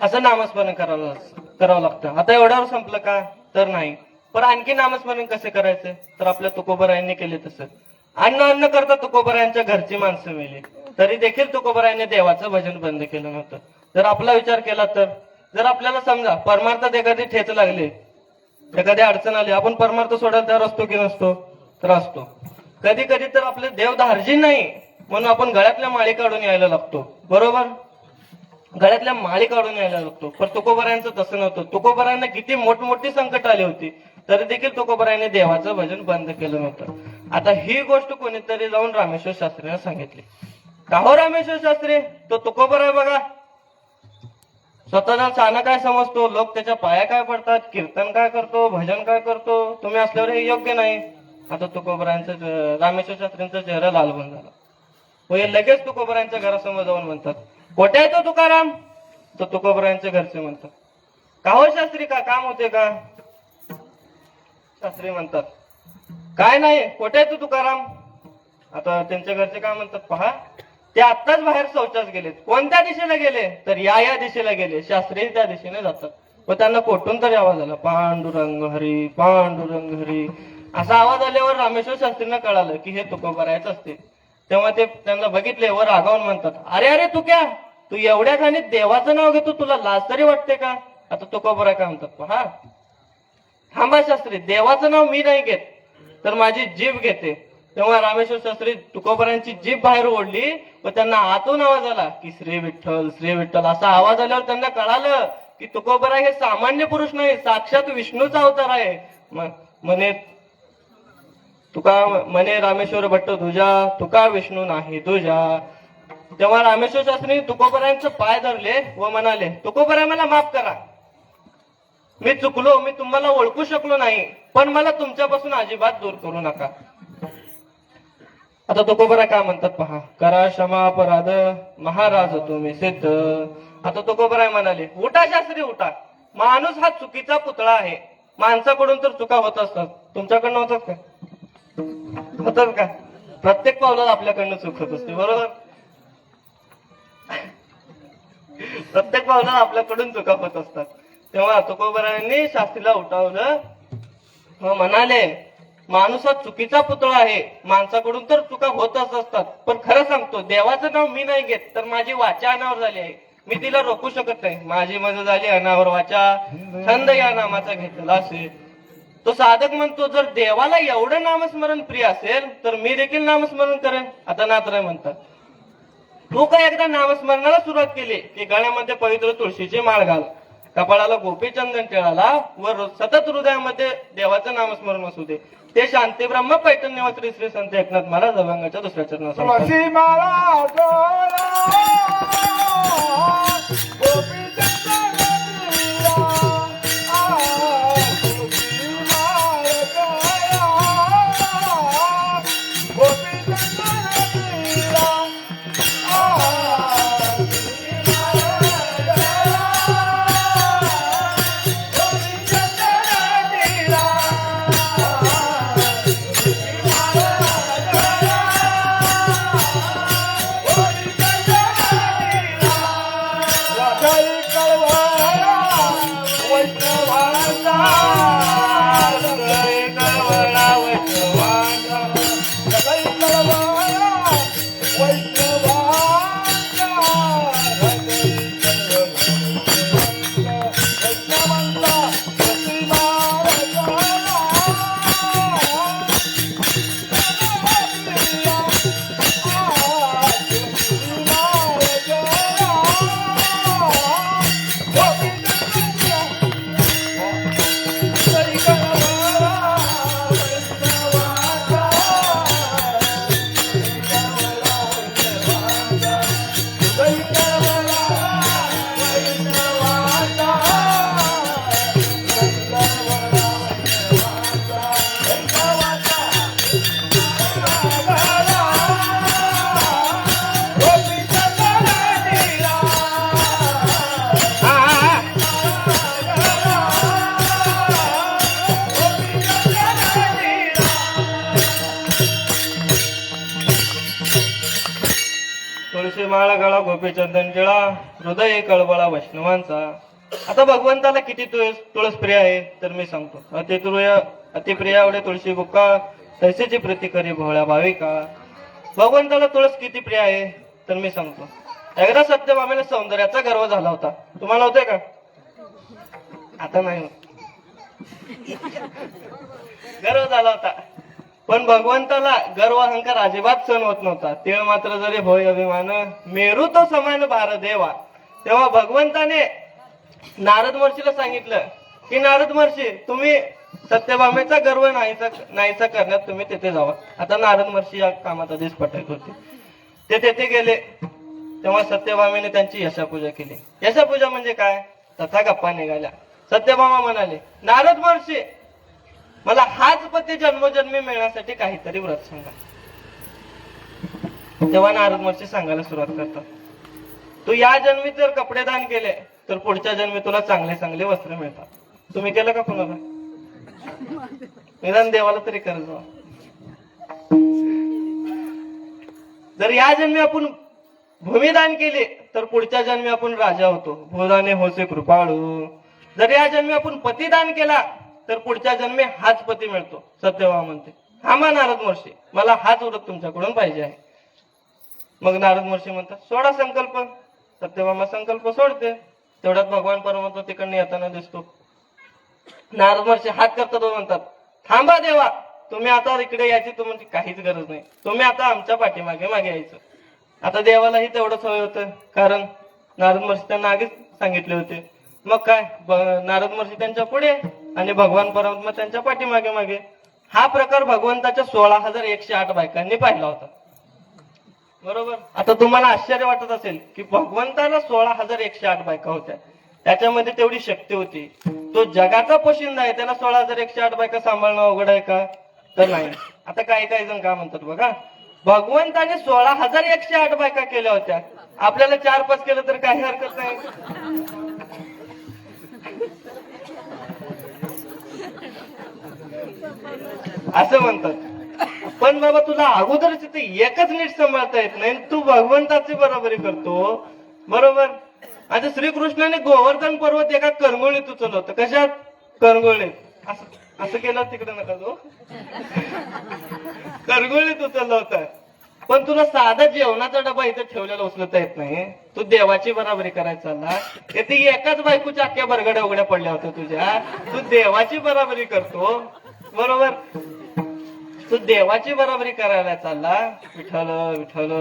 असं नामस्मरण करावं लागतं. आता एवढ्यावर संपलं का तर नाही. पण आणखी नामस्मरण कसे करायचे तर आपल्या तुकोबरायांनी केले तसं. अन्न करता तुकोबरायांच्या घरची माणसं मेली तरी देखील तुकोबरायांनी देवाचं भजन बंद केलं नव्हतं. जर आपला विचार केला तर जर आपल्याला समजा परमार्थात एखादी ठेच लागली एखादी अडचण आली आपण परमार्थ सोडायला तयार असतो की नसतो तर असतो. कधी कधी तर आपले देव धार्जी नाही म्हणून आपण गळ्यातल्या माळी काढून यायला लागतो. बरोबर गळ्यातल्या माळी काढून यायला लागतो. पण तुकोबरायांचं तसं नव्हतं. तुकोबरायांना किती मोठमोठी संकट आली होती तरी देखील तुकोबरायांनी देवाचं भजन बंद केलं नव्हतं. आता ही गोष्ट कोणीतरी जाऊन रामेश्वर शास्त्रीने सांगितली. का हो रामेश्वर शास्त्री तो तुकोबर आहे बघा स्वतःला छान काय समजतो लोक त्याच्या पाया काय पडतात कीर्तन काय करतो भजन काय करतो तुम्ही असल्यावर हे योग्य नाही. आता तुकोबरायांचं रामेश्वर शास्त्रींचा चेहरा लालबन झाला. हे लगेच तुकोबरायांच्या घरासमोर जाऊन म्हणतात कोठे आहे तो तुकाराम. तो तुकोबरायांच्या घरचे म्हणतात का हो शास्त्री का काम होते का. शास्त्री म्हणतात काय नाही कोठे आहे तो तुकाराम. आता त्यांच्या घरचे काय म्हणतात पहा ते आत्ताच बाहेर शौचास गेलेत. कोणत्या दिशेला गेले तर या दिशेला गेले. शास्त्री त्या दिशेने जातात व त्यांना कोठून तरी आवाज आला पांडुरंग हरी पांडुरंग हरी असा आवाज आल्यावर रामेश्वर शास्त्रींना कळालं की हे तुकोबरायच असते. तेव्हा ते त्यांना बघितले वर रागावून म्हणतात अरे अरे तू क्या तू एवढ्या खाणी देवाचं नाव घेतो तुला लाज तरी वाटते का. आता तुकोबराय काय म्हणतात पहा थांबा शास्त्री देवाचं नाव मी नाही घेत तर माझी जीभ घेते. तेव्हा रामेश्वर शास्त्री तुकोबरायांची जीभ बाहेर ओढली व त्यांना आतून आवाज आला की श्री विठ्ठल असा आवाज आल्यावर त्यांना कळालं की तुकोबराय हे सामान्य पुरुष नाही साक्षात विष्णूचा अवतार आहे. म्हणे रामेश्वर भट्ट तुझा तुका विष्णू नाही तुझा. तेव्हा रामेश्वर शास्त्री तुकोबरायांचे पाय धरले व म्हणाले तुकोबराय मला माफ करा मी चुकलो मी तुम्हाला ओळखू शकलो नाही पण मला तुमच्यापासून अजिबात दूर करू नका. आता तुकोबराय काय म्हणतात पहा करा क्षमा अपराध महाराज तुम्ही सिद्ध. आता तुकोबराय म्हणाले उठा शास्त्री उठा माणूस हा चुकीचा पुतळा आहे. माणसाकडून तर चुका होत असतात तुमच्याकडनं होतात का होतात का. प्रत्येक पावलाला आपल्याकडनं चूक होत असते बरोबर. प्रत्येक पावलाला आपल्याकडून चुका होत असतात. तेव्हा तुकोबरायांनी शास्त्रीला उठवलं व म्हणाले माणूस हा चुकीचा पुतळा आहे माणसाकडून तर चुका होतच असतात पण खरं सांगतो देवाचं नाव मी नाही घेत तर माझी वाचा अनावर झाली आहे मी तिला रोखू शकत नाही. माझी मजा झाली अनावर वाचा छंद या नामाचा घेतला असेल. तो साधक म्हणतो जर देवाला एवढं नामस्मरण प्रिय असेल तर मी देखील नामस्मरण करेन. आता नाथराय म्हणतात तू काय एकदा नामस्मरणाला सुरुवात केली की गळ्यामध्ये पवित्र तुळशीची माळ घाल कपाळाला गोपीचंदन टिळाला व सतत हृदयामध्ये देवाचं नामस्मरण असू दे. ते शांती ब्रह्म पैठण निवासी श्री संत एकनाथ महाराज अभंगाच्या दुसऱ्या चरणात काळा गोपीचंदन टिळा हृदय कळबळा वैष्णवांचा. आता भगवंताला किती तुळस प्रिय आहे तर मी सांगतो. अतिप्रिय आवडे तुळशी बुक्का तैसेची प्रीती करी भोळ्या भाविका. भगवंताला तुळस किती प्रिय आहे तर मी सांगतो. एकदा सत्यभामेला सौंदर्याचा गर्व झाला होता. तुम्हाला होतंय का? आता नाही होत. गर्व झाला होता, पण भगवंताला गर्व अहंकार अजिबात सहन होत नव्हता. ते मात्र जरी होय अभिमान मेरू तो समान भार देवा. तेव्हा भगवंताने नारद महर्षीला सांगितलं की नारद महर्षी तुम्ही सत्यभामेचा गर्व नाहीसा करण्यात तुम्ही तिथे जावा. आता नारद महर्षी या कामात आधीच पटत होते. ते तिथे गेले. तेव्हा सत्यभामेने त्यांची यशापूजा केली. यशापूजा म्हणजे काय? तथा गप्पा निघाल्या. सत्यभामा म्हणाले, नारद महर्षी मला हाच पती जन्मोजन्मी मिळण्यासाठी काहीतरी व्रत सांगा. तेव्हा नारद महर्षी सांगायला सुरुवात करतात, तू या जन्मी जर कपडे दान केले तर पुढच्या जन्मी तुला चांगले चांगले वस्त्र मिळतात. तुम्ही केलं का कुणाला? निदान देवाला तरी करत जावा. जर या जन्मी आपण भूमिदान केले तर पुढच्या जन्मी आपण राजा होतो. भूदाने होसे कृपाळू. जर या जन्मी आपण पतिदान केला तर पुढच्या जन्मी हाच पती मिळतो. सत्यभामा म्हणते, हा मा नारद महर्षी मला हाच व्रत तुमच्याकडून पाहिजे आहे. मग नारद महर्षी म्हणतात, सोडा संकल्प. सत्यभामा संकल्प सोडते. तेवढ्यात भगवान परमात्मा तिकडनं येताना दिसतो. नारद महर्षी हात करतात व म्हणतात, थांबा देवा, तुम्ही आता इकडे यायची तुम्हाला काहीच गरज नाही. तुम्ही आता आमच्या पाठीमागे मागे यायचं. आता देवालाही तेवढंच हवं होतं, कारण नारद महर्षी त्यांना आधीच सांगितले होते. मग काय, नारद महर्षी त्यांच्या पुढे आणि भगवान परमात्मा त्यांच्या पाठीमागे मागे. हा प्रकार भगवंताच्या 16,108 बायकांनी पाहिला होता. बरोबर. आता तुम्हाला आश्चर्य वाटत असेल की भगवंताला 16,108 बायका होत्या, त्याच्यामध्ये तेवढी शक्ती होती. तो जगाचा पोशिंदा आहे, त्याला 16,108 बायका सांभाळणं अवघड आहे का? तर नाही. आता काही काही जण काय म्हणतात बघा, भगवंताने 16,108 बायका केल्या होत्या, आपल्याला 4-5 केलं तर काही हरकत नाही. असं म्हणतात. पण बाबा तुला अगोदरच ते एकच नीट सांभाळता येत नाही, तू भगवंताची बरोबरी करतो. बरोबर. आता श्रीकृष्णाने गोवर्धन पर्वत एका करंगोळीत उचललं होतं. कशात? करंगोळीत. असं केलं तिकडे नका जो. करंगोळीत उचललं होतं. पण तुला साधा जेवणाचा डबा इथे ठेवलेला उचलता येत नाही. तू देवाची बराबरी करायला चालला. ती एकाच बायकोच्या अख्ख्या बरगड्या उघड्या पडल्या होत्या तुझ्या. तू देवाची बराबरी करतो. बरोबर. तू देवाची बराबरी करायला चालला. विठ्ठल विठ्ठल.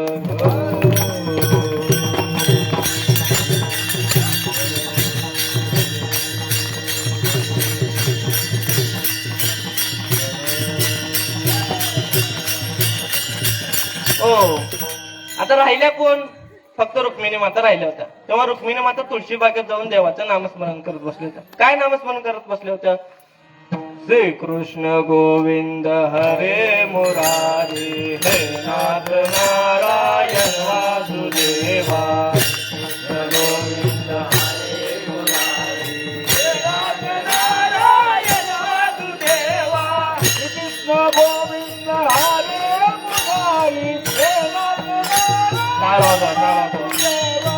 आता राहिल्या कोण? फक्त रुक्मिणी माता राहिल्या होत्या. तेव्हा रुक्मिणी माता तुळशी बागेत जाऊन देवाचं नामस्मरण करत बसल्या होत्या. काय नामस्मरण करत बसल्या होत्या? श्री कृष्ण गोविंद हरे मुरारी हे नाथ नारायण वासुदेवा. गोविंद हरे मुरारी हे नाथ नारायण वासुदेवा. श्री कृष्ण गोविंद हरे मुरारी हे नाथ नारायण वासुदेवा.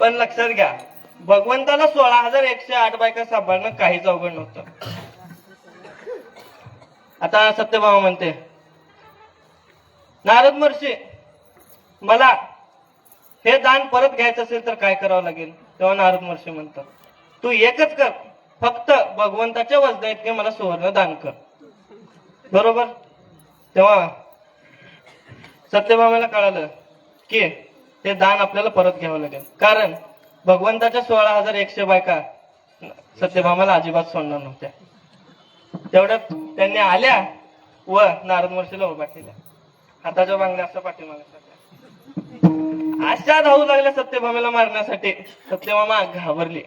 पण लक्षात घ्या, भगवंताला 16,108 बायका सांभाळणं काहीच अवघड नव्हतं. आता सत्यभामा म्हणते, नारद महर्षी मला हे दान परत घ्यायचं असेल तर काय करावं लागेल? तेव्हा नारद महर्षी म्हणतात, तू एकच कर, फक्त भगवंताच्या वजना इतके मला सुवर्ण दान कर. बरोबर. तेव्हा सत्यभामेला कळालं की ते दान आपल्याला परत घ्यावं लागेल, कारण भगवंताच्या 16,100 बायका सत्यभामाला अजिबात सोडणार नव्हत्या. तेवढ्यात त्यांनी आल्या व नारद महर्षीला उभा केल्या. हाताच्या बांगड्या असं पाठीमागे टाकल्या. अशा धावू लागल्या सत्यभामेला मारण्यासाठी. सत्यभामा घाबरली.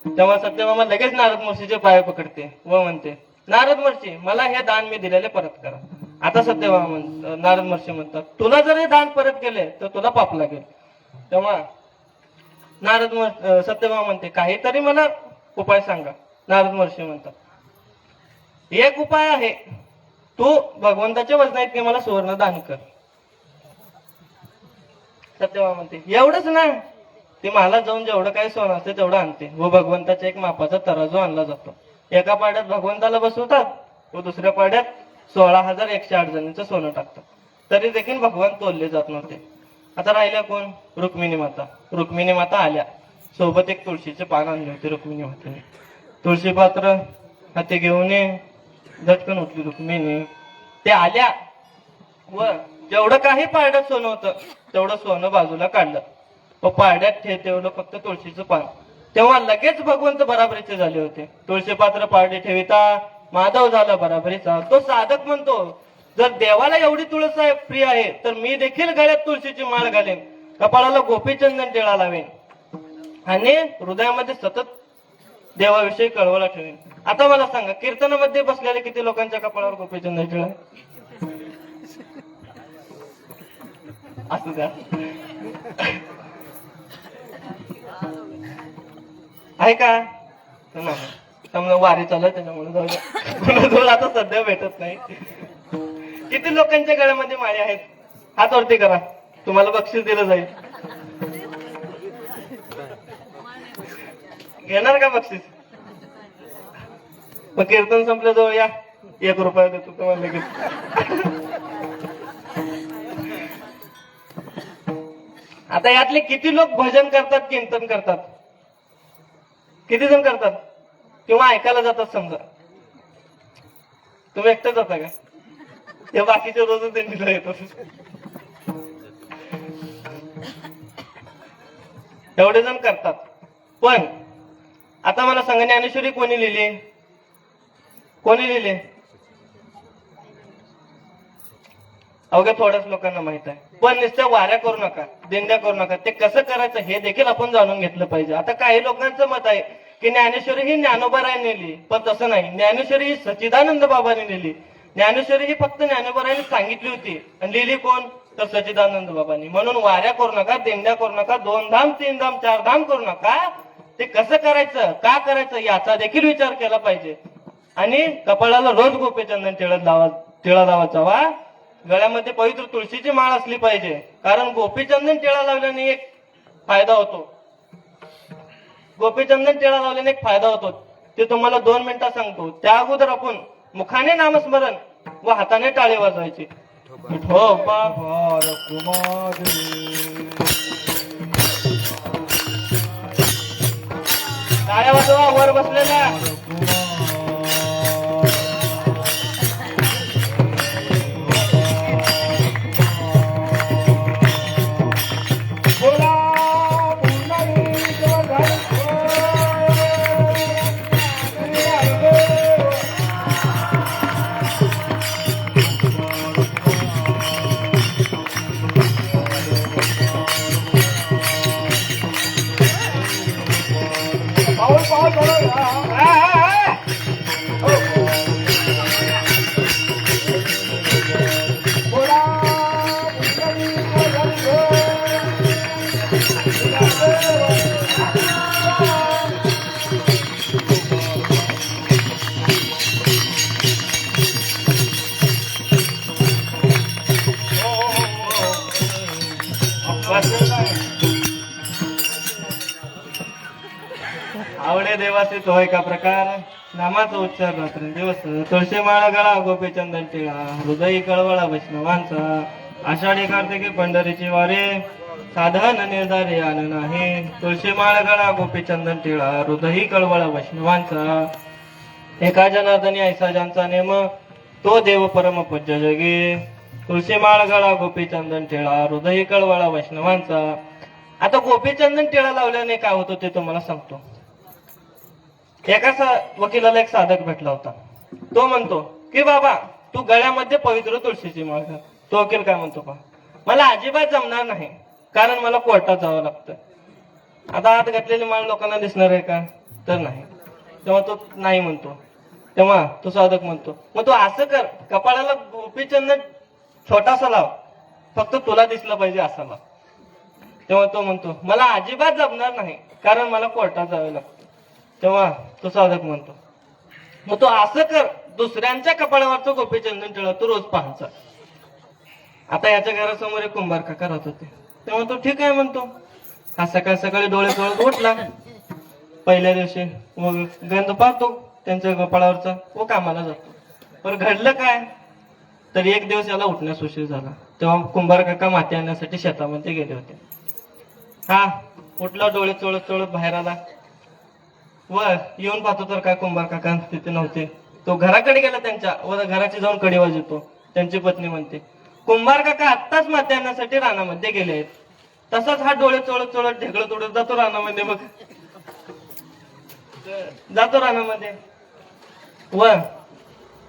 तेव्हा सत्यभामा लगेच नारद महर्षीचे पाय पकडते व म्हणते, नारद महर्षी मला हे दान मी दिलेले परत करा. आता सत्यभामा नारद महर्षी म्हणतात, तुला जर हे दान परत केले तर तुला पाप लागेल. तेव्हा सत्यभामा म्हणते, काहीतरी मला उपाय सांगा. नारद महर्षी म्हणतात, एक उपाय आहे, तू भगवंताच्या वजना इतके मला सुवर्ण दान कर. सत्यभामा म्हणते, एवढंच ना. ती मला जाऊन जेवढं काही सोनं असते तेवढं आणते व भगवंताच्या एक मापाचा तराजू आणला जातो. एका पाड्यात भगवंताला बसवतात व दुसऱ्या पाड्यात 16,108 जणींचं सोनं टाकतात. तरी देखील भगवान तोलले जात नव्हते. आता राहिल्या कोण? रुक्मिणी माता. रुक्मिणी माता आल्या. सोबत एक तुळशीचे पान आणले होते रुक्मिणी मातेने. तुळशी पात्र हाती घेऊन झटकन उठली रुक्मिणी. ते आल्या व जेवढं काही पारड्यात सोनं होतं तेवढं सोनं बाजूला काढलं व पारड्यात ठेवलं फक्त तुळशीचं पान. तेव्हा लगेच भगवंत बराबरीचे झाले होते. तुळशी पात्र पारडे ठेविता माधव झाला बराबरीचा. तो साधक म्हणतो, जर देवाला एवढी तुळस प्रिय आहे तर मी देखील गळ्यात तुळशीची माळ घालेन, कपाळाला गोपीचंदन टिळा लावेन आणि हृदयामध्ये सतत देवाविषयी कळवळा ठेवेन. आता मला सांगा, कीर्तनामध्ये बसलेले किती लोकांच्या कपाळावर गोपीचंदन टिळा असू द्या. आहे का? समजा वारी चालू आहे त्याच्यामुळे जाऊ द्या. आता सध्या भेटत नाही. किती लोकांच्या गळ्यामध्ये माळे आहेत? हात वरती करा, तुम्हाला बक्षीस दिलं जाईल. घेणार का बक्षीस? मग कीर्तन संपल्याजवळ या, 1 रुपया देतो तुम्हाला लगेच. आता यातले किती लोक भजन करतात, कीर्तन करतात? किती जण करतात किंवा ऐकायला जातात? समजा तुम्ही एकटं जाता का? ते बाकीचे रोज त्यांनी येतात. एवढे जण करतात. पण आता मला सांगा, ज्ञानेश्वरी कोणी लिहिली? कोणी लिहिली? अवघ्या थोड्याच लोकांना माहित आहे. पण नुसत्या वाऱ्या करू नका, दिंड्या करू नका. ते कसं करायचं हे देखील आपण जाणून घेतलं पाहिजे. आता काही लोकांचं मत आहे की ज्ञानेश्वरी ही ज्ञानोबारायांनी लिहिली, पण तसं नाही. ज्ञानेश्वरी ही सच्चिदानंद बाबांनी लिहिली. ज्ञानेश्वरी ही फक्त ज्ञानोबारायांनी सांगितली होती आणि लिहिली कोण? तर सच्चिदानंद बाबांनी. म्हणून वाऱ्या करू नका, दिंड्या करू नका, 2 धाम 3 धाम 4 धाम करू नका. ते कसं करायचं, का करायचं याचा देखील विचार केला पाहिजे. आणि कपाळाला रोज गोपीचंदन टिळा लावायचा वा गळ्यामध्ये पवित्र तुळशीची माळ असली पाहिजे. कारण गोपीचंदन टिळा लावल्याने एक फायदा होतो. गोपीचंदन टिळा लावल्याने एक फायदा होतो, ते तुम्हाला 2 मिनिटात सांगतो. त्या अगोदर आपण मुखाने नामस्मरण व हाताने टाळे वाजवायचे. टाळ्या वाजवा वर बसलेल्या. आवडे देवाचे तो एका प्रकार, नामाचा उच्चार रात्रंदिवस. तुळशी माळा गळा गोपीचंदन टिळा, हृदयी कळवळा वैष्णवांचा. आषाढी कार्तिकी पंढरीची वारे, साधन निर्धारी आन नाही. तुळशी माळ गळा गोपीचंदन टिळा, हृदयी कळवळा वैष्णवांचा. एका जनार्दनी ऐसा ज्यांचा नेम, तो देव परम पूज्य जगी. तुळशी माळ गळा गोपीचंदन टिळा, हृदयी कळवळा वैष्णवांचा. आता गोपीचंदन टिळा लावल्याने काय होतं ते तुम्हाला सांगतो. एका वकिलाला एक साधक भेटला होता. तो म्हणतो की बाबा तू गळ्यामध्ये पवित्र तुळशीची माळ घाल. तो वकील काय म्हणतो पहा, मला अजिबात जमणार नाही, कारण मला कोर्टात जावं लागतं. आता आत घातलेली माळ लोकांना दिसणार आहे का? तर नाही. तेव्हा तो नाही म्हणतो. तेव्हा तो साधक म्हणतो मग तू असं कर, कपाळाला गोपीचंदन छोटासा लाव, फक्त तुला दिसलं पाहिजे असा लाव. तेव्हा तो म्हणतो मला अजिबात जमणार नाही, कारण मला कोर्टात जावे लागतं. तेव्हा तो साधक म्हणतो मग तू असं कर, दुसऱ्यांच्या कपाळावरचं गोपीचंदन टिळा तू रोज पाहायचा. आता याच्या घरासमोर एक कुंभार काका राहत होते. तेव्हा तो ठीक आहे म्हणतो. हा सकाळी सकाळी डोळे चोळत उठला. पहिल्या दिवशी मग गंध पाहतो त्यांच्या कपाळावरचा, व कामाला जातो. पण घडलं काय, तर एक दिवस याला उठण्यास उशीर झाला. तेव्हा कुंभार काका माती आणण्यासाठी शेतामध्ये गेले होते. हा उठला, डोळे चोळत चोळत बाहेर आला व येऊन पाहतो तर काय कुंभार काका तिथे नव्हते. तो घराकडे गेला त्यांच्या व घराची जाऊन कडी वाजवतो. त्यांची पत्नी म्हणते कुंभार काका आत्ताच माती आणण्यासाठी रानामध्ये गेले आहेत. तसाच हा डोळे चोळत चोळत ढेकळत उडत जातो रानामध्ये. बघ जातो रानामध्ये व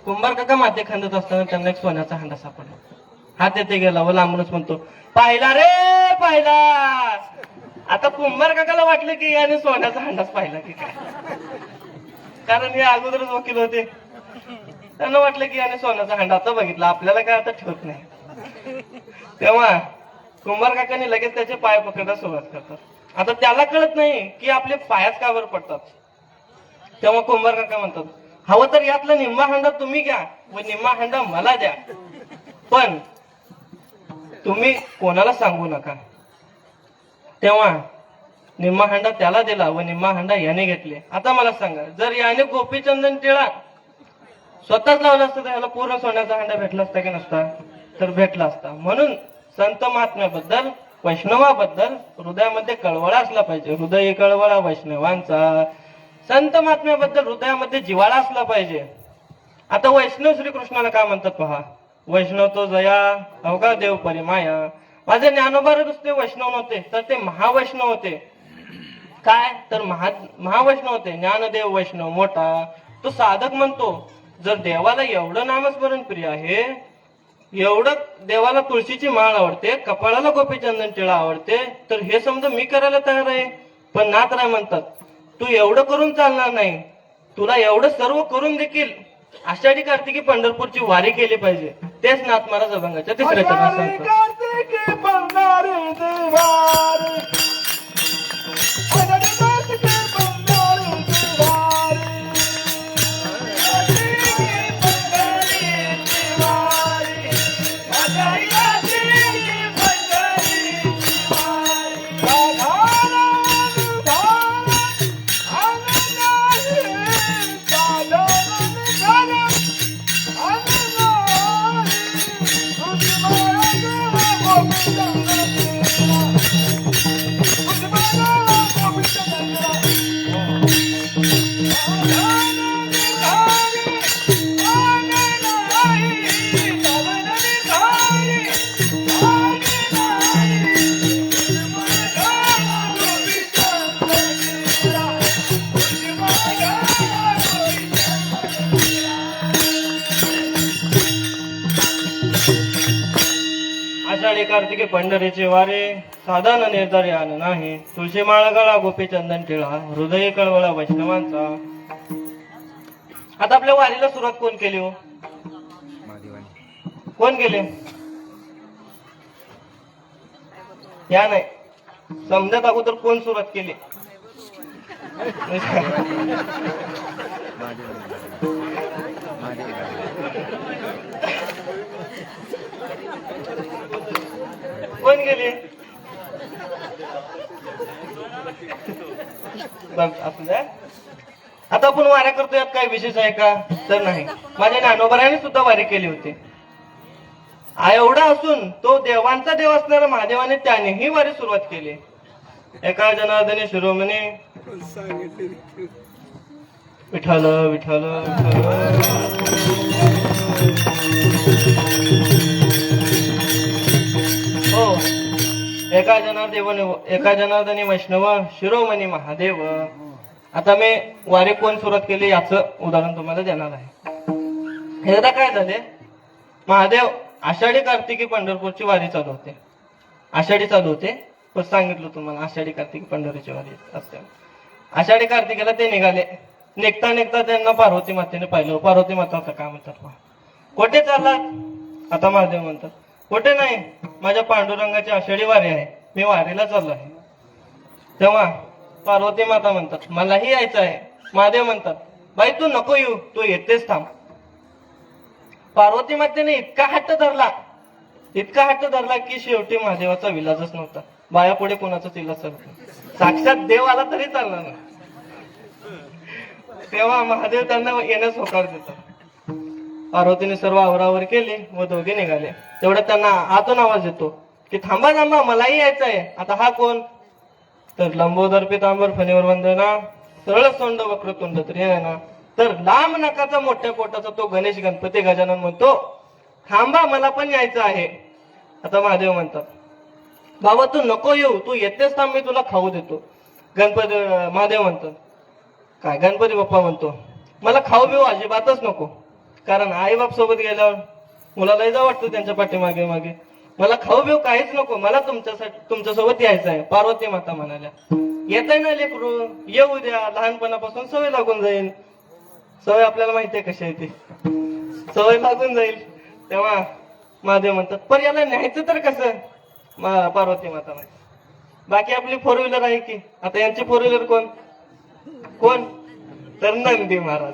कुंभार काका माती खंदत असताना त्यांना एक सोन्याचा हांडा सापडला. हा तिथे गेला व लांबूनच म्हणतो पाहिला रे पाहिला. आता कुंभार काकाला वाटलं की याने सोन्याचा हांडाच पाहिला की काय, कारण हे अगोदरच वकील होते. त्यांना वाटलं की याने सोन्याचा हांडा आता बघितला, आपल्याला काय आता ठेवत नाही. तेव्हा कुंभार काकाने लगेच त्याचे पाय पकडायला सुरुवात करतात. आता त्याला कळत नाही की आपले पायाच का वर पडतात. तेव्हा कुंभार काका म्हणतात हवं तर यातला निम्मा हांडा तुम्ही घ्या व निम्मा हांडा मला द्या, पण तुम्ही कोणाला सांगू नका. तेव्हा निम्मा हांडा त्याला दिला व निम्मा हांडा याने घेतले. आता मला सांगा, जर याने गोपीचंदन टिळा स्वतःच लावला असता तर याला पूर्ण सोन्याचा हांडा भेटला असता की नसता? तर भेटला असता. म्हणून संत महात्म्याबद्दल, वैष्णवाबद्दल हृदयामध्ये कळवळा असला पाहिजे. हृदय कळवळा वैष्णवांचा. संत महात्म्याबद्दल हृदयामध्ये जिव्हाळा असला पाहिजे. आता वैष्णव श्रीकृष्णाला काय म्हणतात पहा, वैष्णव तो जया अवघा देव परिमाया. माझे ज्ञानोबा नुसते वैष्णव नव्हते, तर ते महावैष्णव होते. काय तर महावैष्णव होते. ज्ञानदेव वैष्णव मोठा. तो साधक म्हणतो जर देवाला एवढं नामस्मरण प्रिय आहे, एवढं देवाला तुळशीची माळ आवडते, कपाळाला गोपीचंदन टिळा आवडते, तर हे समजा मी करायला तयार आहे. पण नाथराय म्हणतात तू एवढं करून चालणार नाही, तुला एवढं सर्व करून देखील आषाढी कार्तिकी पंढरपूरची वारी केली पाहिजे. तेच नाथ महाराज अभंगाच्या तिसऱ्या चरणात सांगतात. आषाढी कार्तिकी पंढरीची वारी साधन निर्धारी आण नाही. तुळशी माळ गळा गोपीचंदन टिळा हृदय कळवळा वैष्णवांचा. आता आपल्या वारीला सुरुवात कोण केली हो? कोण केले? या नाही समजत अगोदर कोण सुरुवात केली? कोण गेले? असू द्या. आता आपण वाऱ्या करतो, यात काय विशेष आहे का? तर नाही. माझ्या ज्ञानोबाराने सुद्धा वारी केली होती. एवढा असून तो देवांचा देव असणारा महादेवाने त्यानेही वारी सुरुवात केली. एका जनार्दनी शिरोमणी विठ्ठल विठ्ठल हो. एका जनार्दनी वैष्णव शिरोमणी महादेव. आता मी वारी कोण सुरुवात केली याचं उदाहरण तुम्हाला देणार आहे. एकदा काय झाले, महादेव आषाढी कार्तिकी पंढरपूरची वारी चालू होते. आषाढी चालू होते, पण सांगितलं तुम्हाला आषाढी कार्तिकी पंढरीची वारी असते. आषाढी कार्तिकेला ते निघाले. निघता निघता त्यांना पार्वती मातेने पाहिलं. पार्वती माता आता काय म्हणतात, कुठे चाललात? आता महादेव म्हणतात, कुठे नाही, माझ्या पांडुरंगाची आषाढी वारी आहे, मी वारीला चाललो आहे. तेव्हा पार्वती माता म्हणतात, मलाही यायचं आहे. महादेव म्हणतात, बाई तू नको येऊ, तू येतेच थांब. पार्वती मातेने इतका हट्ट धरला की शेवटी महादेवाचा विलाजच नव्हता. बाया पुढे कोणाचाच इलाज चालत नाही. साक्षात देव आला तरी चालणार नाही. तेव्हा महादेव त्यांना येण्यास होकार देतात. पार्वतीने सर्व आवरावर केली व दोघे निघाले. तेवढ्यात त्यांना आतून आवाज येतो की थांबा थांबा, मलाही यायचं आहे. आता हा कोण? तर लंबोदर पितांबर फणीवर वंदना, सरळ सोंड वक्रतुंड त्रिनयना. तर लांब नकाचा मोठ्या पोटाचा तो गणेश गणपती गजानन म्हणतो, थांबा मला पण यायचं आहे. आता महादेव म्हणतात, बाबा तू नको येऊ, तू येतेस थांब, मी तुला खाऊ देतो. महादेव म्हणतात, काय? गणपती बाप्पा म्हणतो, मला खाऊ बिऊ अजिबातच नको, कारण आई बाप सोबत गेल्यावर मुलालाही जा वाटतं त्यांच्या पाठीमागे मागे. मला खाऊ बिऊ काहीच नको, मला तुमच्यासोबत यायचं आहे. पार्वती माता म्हणाल्या, येत आहे ना लेकरू, येऊ द्या, लहानपणापासून सवय लागून जाईल. सवय आपल्याला माहिती आहे कशी आहे ती, सवय लागून जाईल. तेव्हा महादेव म्हणतात, पण याला न्यायचं तर कसं? पार्वती माता म्हणतात, बाकी आपली फोर व्हीलर आहे की. आता यांची फोर व्हीलर कोण? तर नंदी महाराज.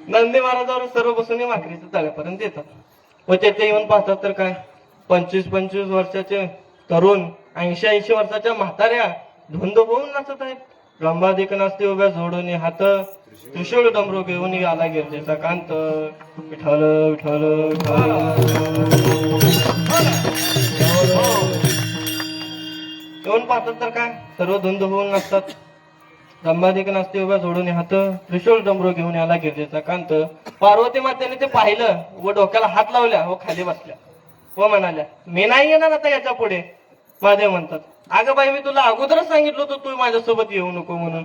नंदी महाराजावर सर्व बसून वाकरीच्या तळ्यापर्यंत येतात व तेथे येऊन पाहतात तर काय, 25-25 वर्षाचे तरुण, 80-80 वर्षाच्या म्हाताऱ्या धुंद होऊन नाचत आहेत. रंभादिक नाचते उभ्या जोडून हात, त्रिशूळ डमरू घेऊन आला गिरजेचा कांत. विठ्ठल विठ्ठल विठ्ठल. येऊन पाहतात तर काय, सर्व धुंद होऊन नाचतात. रंभादिक नाचते उभ्या जोडून हात, त्रिशूळ डमरू घेऊन आला गिरजेचा कांत. पार्वती मातेने ते पाहिलं व डोक्याला हात लावल्या व खाली बसल्या व म्हणाल्या, मी नाही येणार आता याच्या पुढे. महादेव म्हणतात, अगं बाई मी तुला अगोदरच सांगितलं होतं तू माझ्यासोबत येऊ नको म्हणून.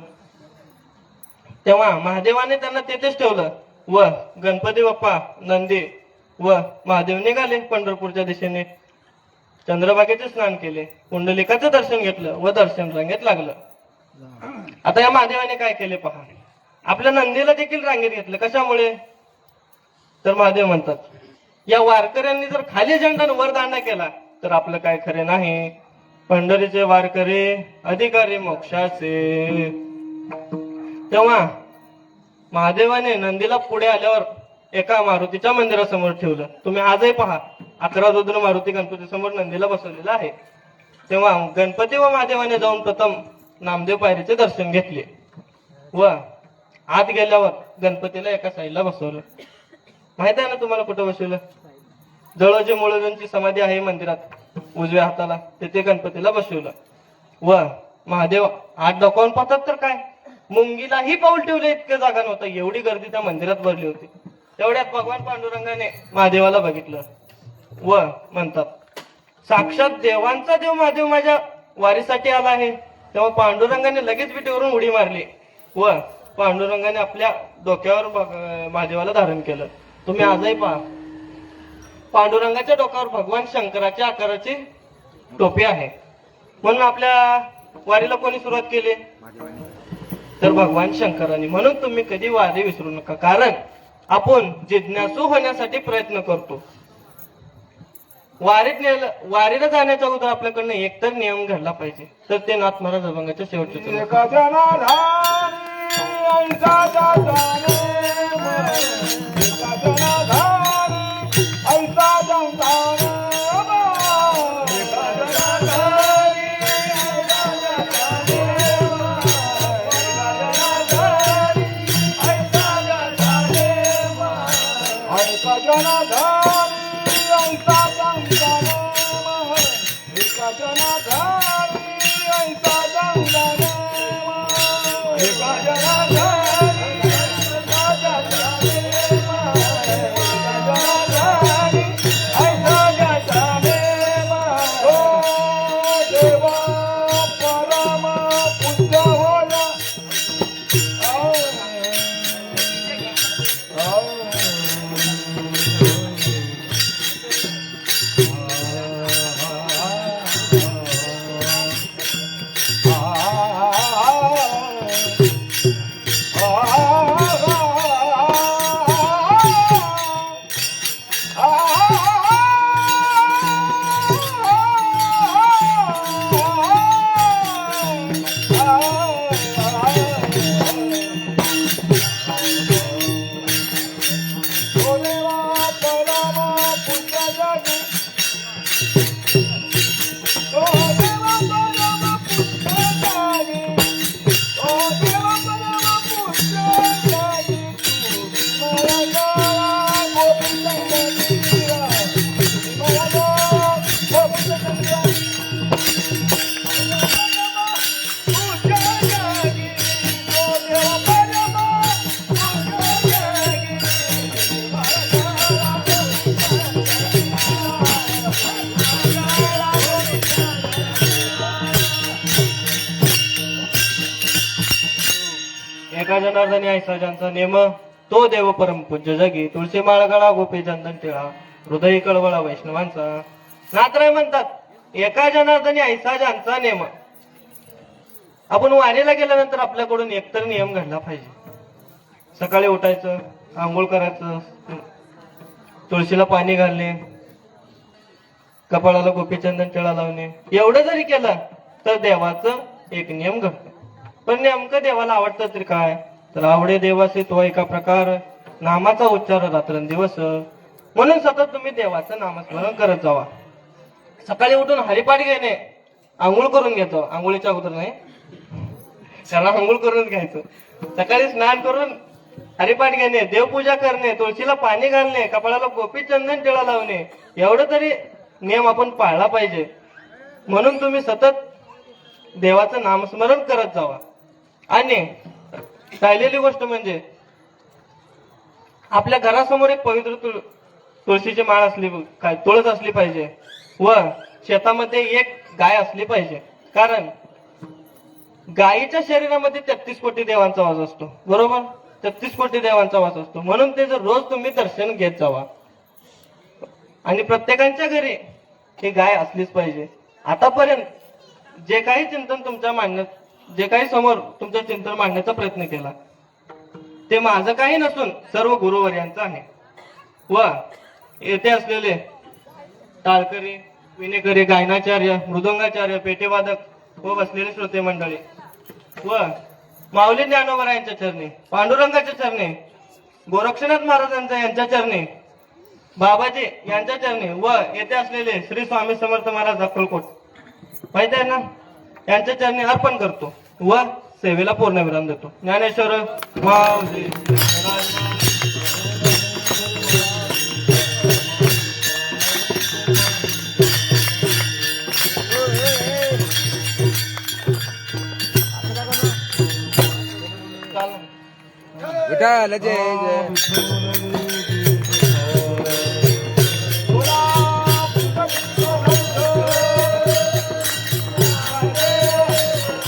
तेव्हा महादेवाने त्यांना तेथेच ठेवलं व गणपती बाप्पा, नंदी व महादेव निघाले पंढरपूरच्या दिशेने. चंद्रभागेचे स्नान केले, पुंडलिकाचं दर्शन घेतलं व दर्शन रांगेत लागलं. आता या महादेवाने काय केले पहा, आपल्या नंदीला देखील रांगेत घेतलं. कशामुळे? तर महादेव म्हणतात, या वारकऱ्यांनी जर खाली झेंडा वर दांडा केला तर आपलं काय खरे नाही. पंढरीचे वारकरी अधिकारी मोक्षाचे. तेव्हा महादेवाने नंदीला पुढे आल्यावर एका मारुतीच्या मंदिरासमोर ठेवलं. तुम्ही आजही पहा, 11 रुद्र मारुती गणपती समोर नंदीला बसवलेला आहे. तेव्हा गणपती व महादेवाने जाऊन प्रथम नामदेव पायरीचे दर्शन घेतले व आत गेल्यावर गणपतीला एका साईडला बसवलं. माहित आहे ना तुम्हाला कुठं बसवलं? जवळ जे मुळोजनची समाधी आहे मंदिरात उजव्या हाताला, तिथे गणपतीला बसवलं व महादेव आत डोकावून पाहतात तर काय, मुंगीलाही पाऊल ठेवले इतकं जागा नव्हतं, एवढी गर्दी त्या मंदिरात भरली होती. तेवढ्यात भगवान पांडुरंगाने महादेवाला बघितलं व म्हणतात, साक्षात देवांचा देव महादेव माझ्या वारीसाठी आला आहे. तेव्हा पांडुरंगाने लगेच विटेवरून उडी मारली व पांडुरंगाने आपल्या डोक्यावर महादेवाला धारण केलं. तुम्ही आजही पहा, पांडुरंगाच्या डोक्यावर भगवान शंकराच्या आकाराची टोपी आहे. म्हणून आपल्या वारीला कोणी सुरुवात केली? तर भगवान शंकरांनी. म्हणून तुम्ही कधी वारी विसरू नका, कारण आपण जिज्ञासू होण्यासाठी प्रयत्न करतो. वारीला जाण्याच्या अगोदर आपल्याकडनं एकतर नियम घडला पाहिजे, तर ते नाथ महाराज अभंगाच्या शेवटचे देवा जनार्दनी ऐसा ज्यांचा नेम तो देव परमपूज्य जगी तुळशी माळगळा गोपी चंदन टिळा हृदय कळवळा वैष्णवांचा नात्राय म्हणतात एका जनार्दनी ऐसा ज्यांचा नेम. आपण वारीला गेल्यानंतर आपल्याकडून एकतर नियम घडला पाहिजे. सकाळी उठायचं, आंघोळ करायचं, तुळशीला पाणी घालणे, कपाळाला गोपीचंदन टिळा लावणे, एवढं जरी केलं तर देवाचं एक नियम घडतो. पण नेमकं देवाला आवडतं तरी काय? तर आवडे देवाचे तो एका प्रकार नामाचा उच्चार रात्रंदिवस. म्हणून सतत तुम्ही देवाचं नामस्मरण करत जावा. सकाळी उठून हरिपाठ घेणे, आंघोळ करून घेतो, आंघोळीच्या अगोदर नाही, त्याला आंघोळ करून घ्यायचं. सकाळी स्नान करून हरिपाठ घेणे, देवपूजा करणे, तुळशीला पाणी घालणे, कपाळाला गोपी चंदन टिळा लावणे, एवढं तरी नियम आपण पाळला पाहिजे. म्हणून तुम्ही सतत देवाचं नामस्मरण करत जावा. आणि राहिलेली गोष्ट म्हणजे आपल्या घरासमोर एक पवित्र तुळशीची माळ असली, काय तुळस असली पाहिजे व शेतामध्ये एक गाय असली पाहिजे. कारण गायीच्या शरीरामध्ये 33 कोटी देवांचा वास असतो, बरोबर? 33 कोटी देवांचा वास असतो. म्हणून ते जर रोज तुम्ही दर्शन घेत जावा. आणि प्रत्येकाच्या घरी ही गाय असलीच पाहिजे. आतापर्यंत जे काही चिंतन तुमच्या मांडण्यात, जे काही समोर तुमचं चिंतन मांडण्याचा प्रयत्न केला ते माझं काही नसून सर्व गुरुवर्यांचं आहे. व येथे असलेले टाळकरी, विनेकरी, गायनाचार्य, मृदंगाचार्य, पेटेवादक व बसलेले श्रोते मंडळी व माऊली ज्ञानोबरायांच्या चरणी, पांडुरंगाच्या चरणी, गोरक्षनाथ महाराजांच्या यांच्या चरणी, बाबाजी यांच्या चरणी व येथे असलेले श्री स्वामी समर्थ महाराज अक्कलकोट माहिती आहे ना, यांच्या चरणी अर्पण करतो व सेवेला पूर्णविराम देतो. ज्ञानेश्वर माऊली विठ्ठल जय जय.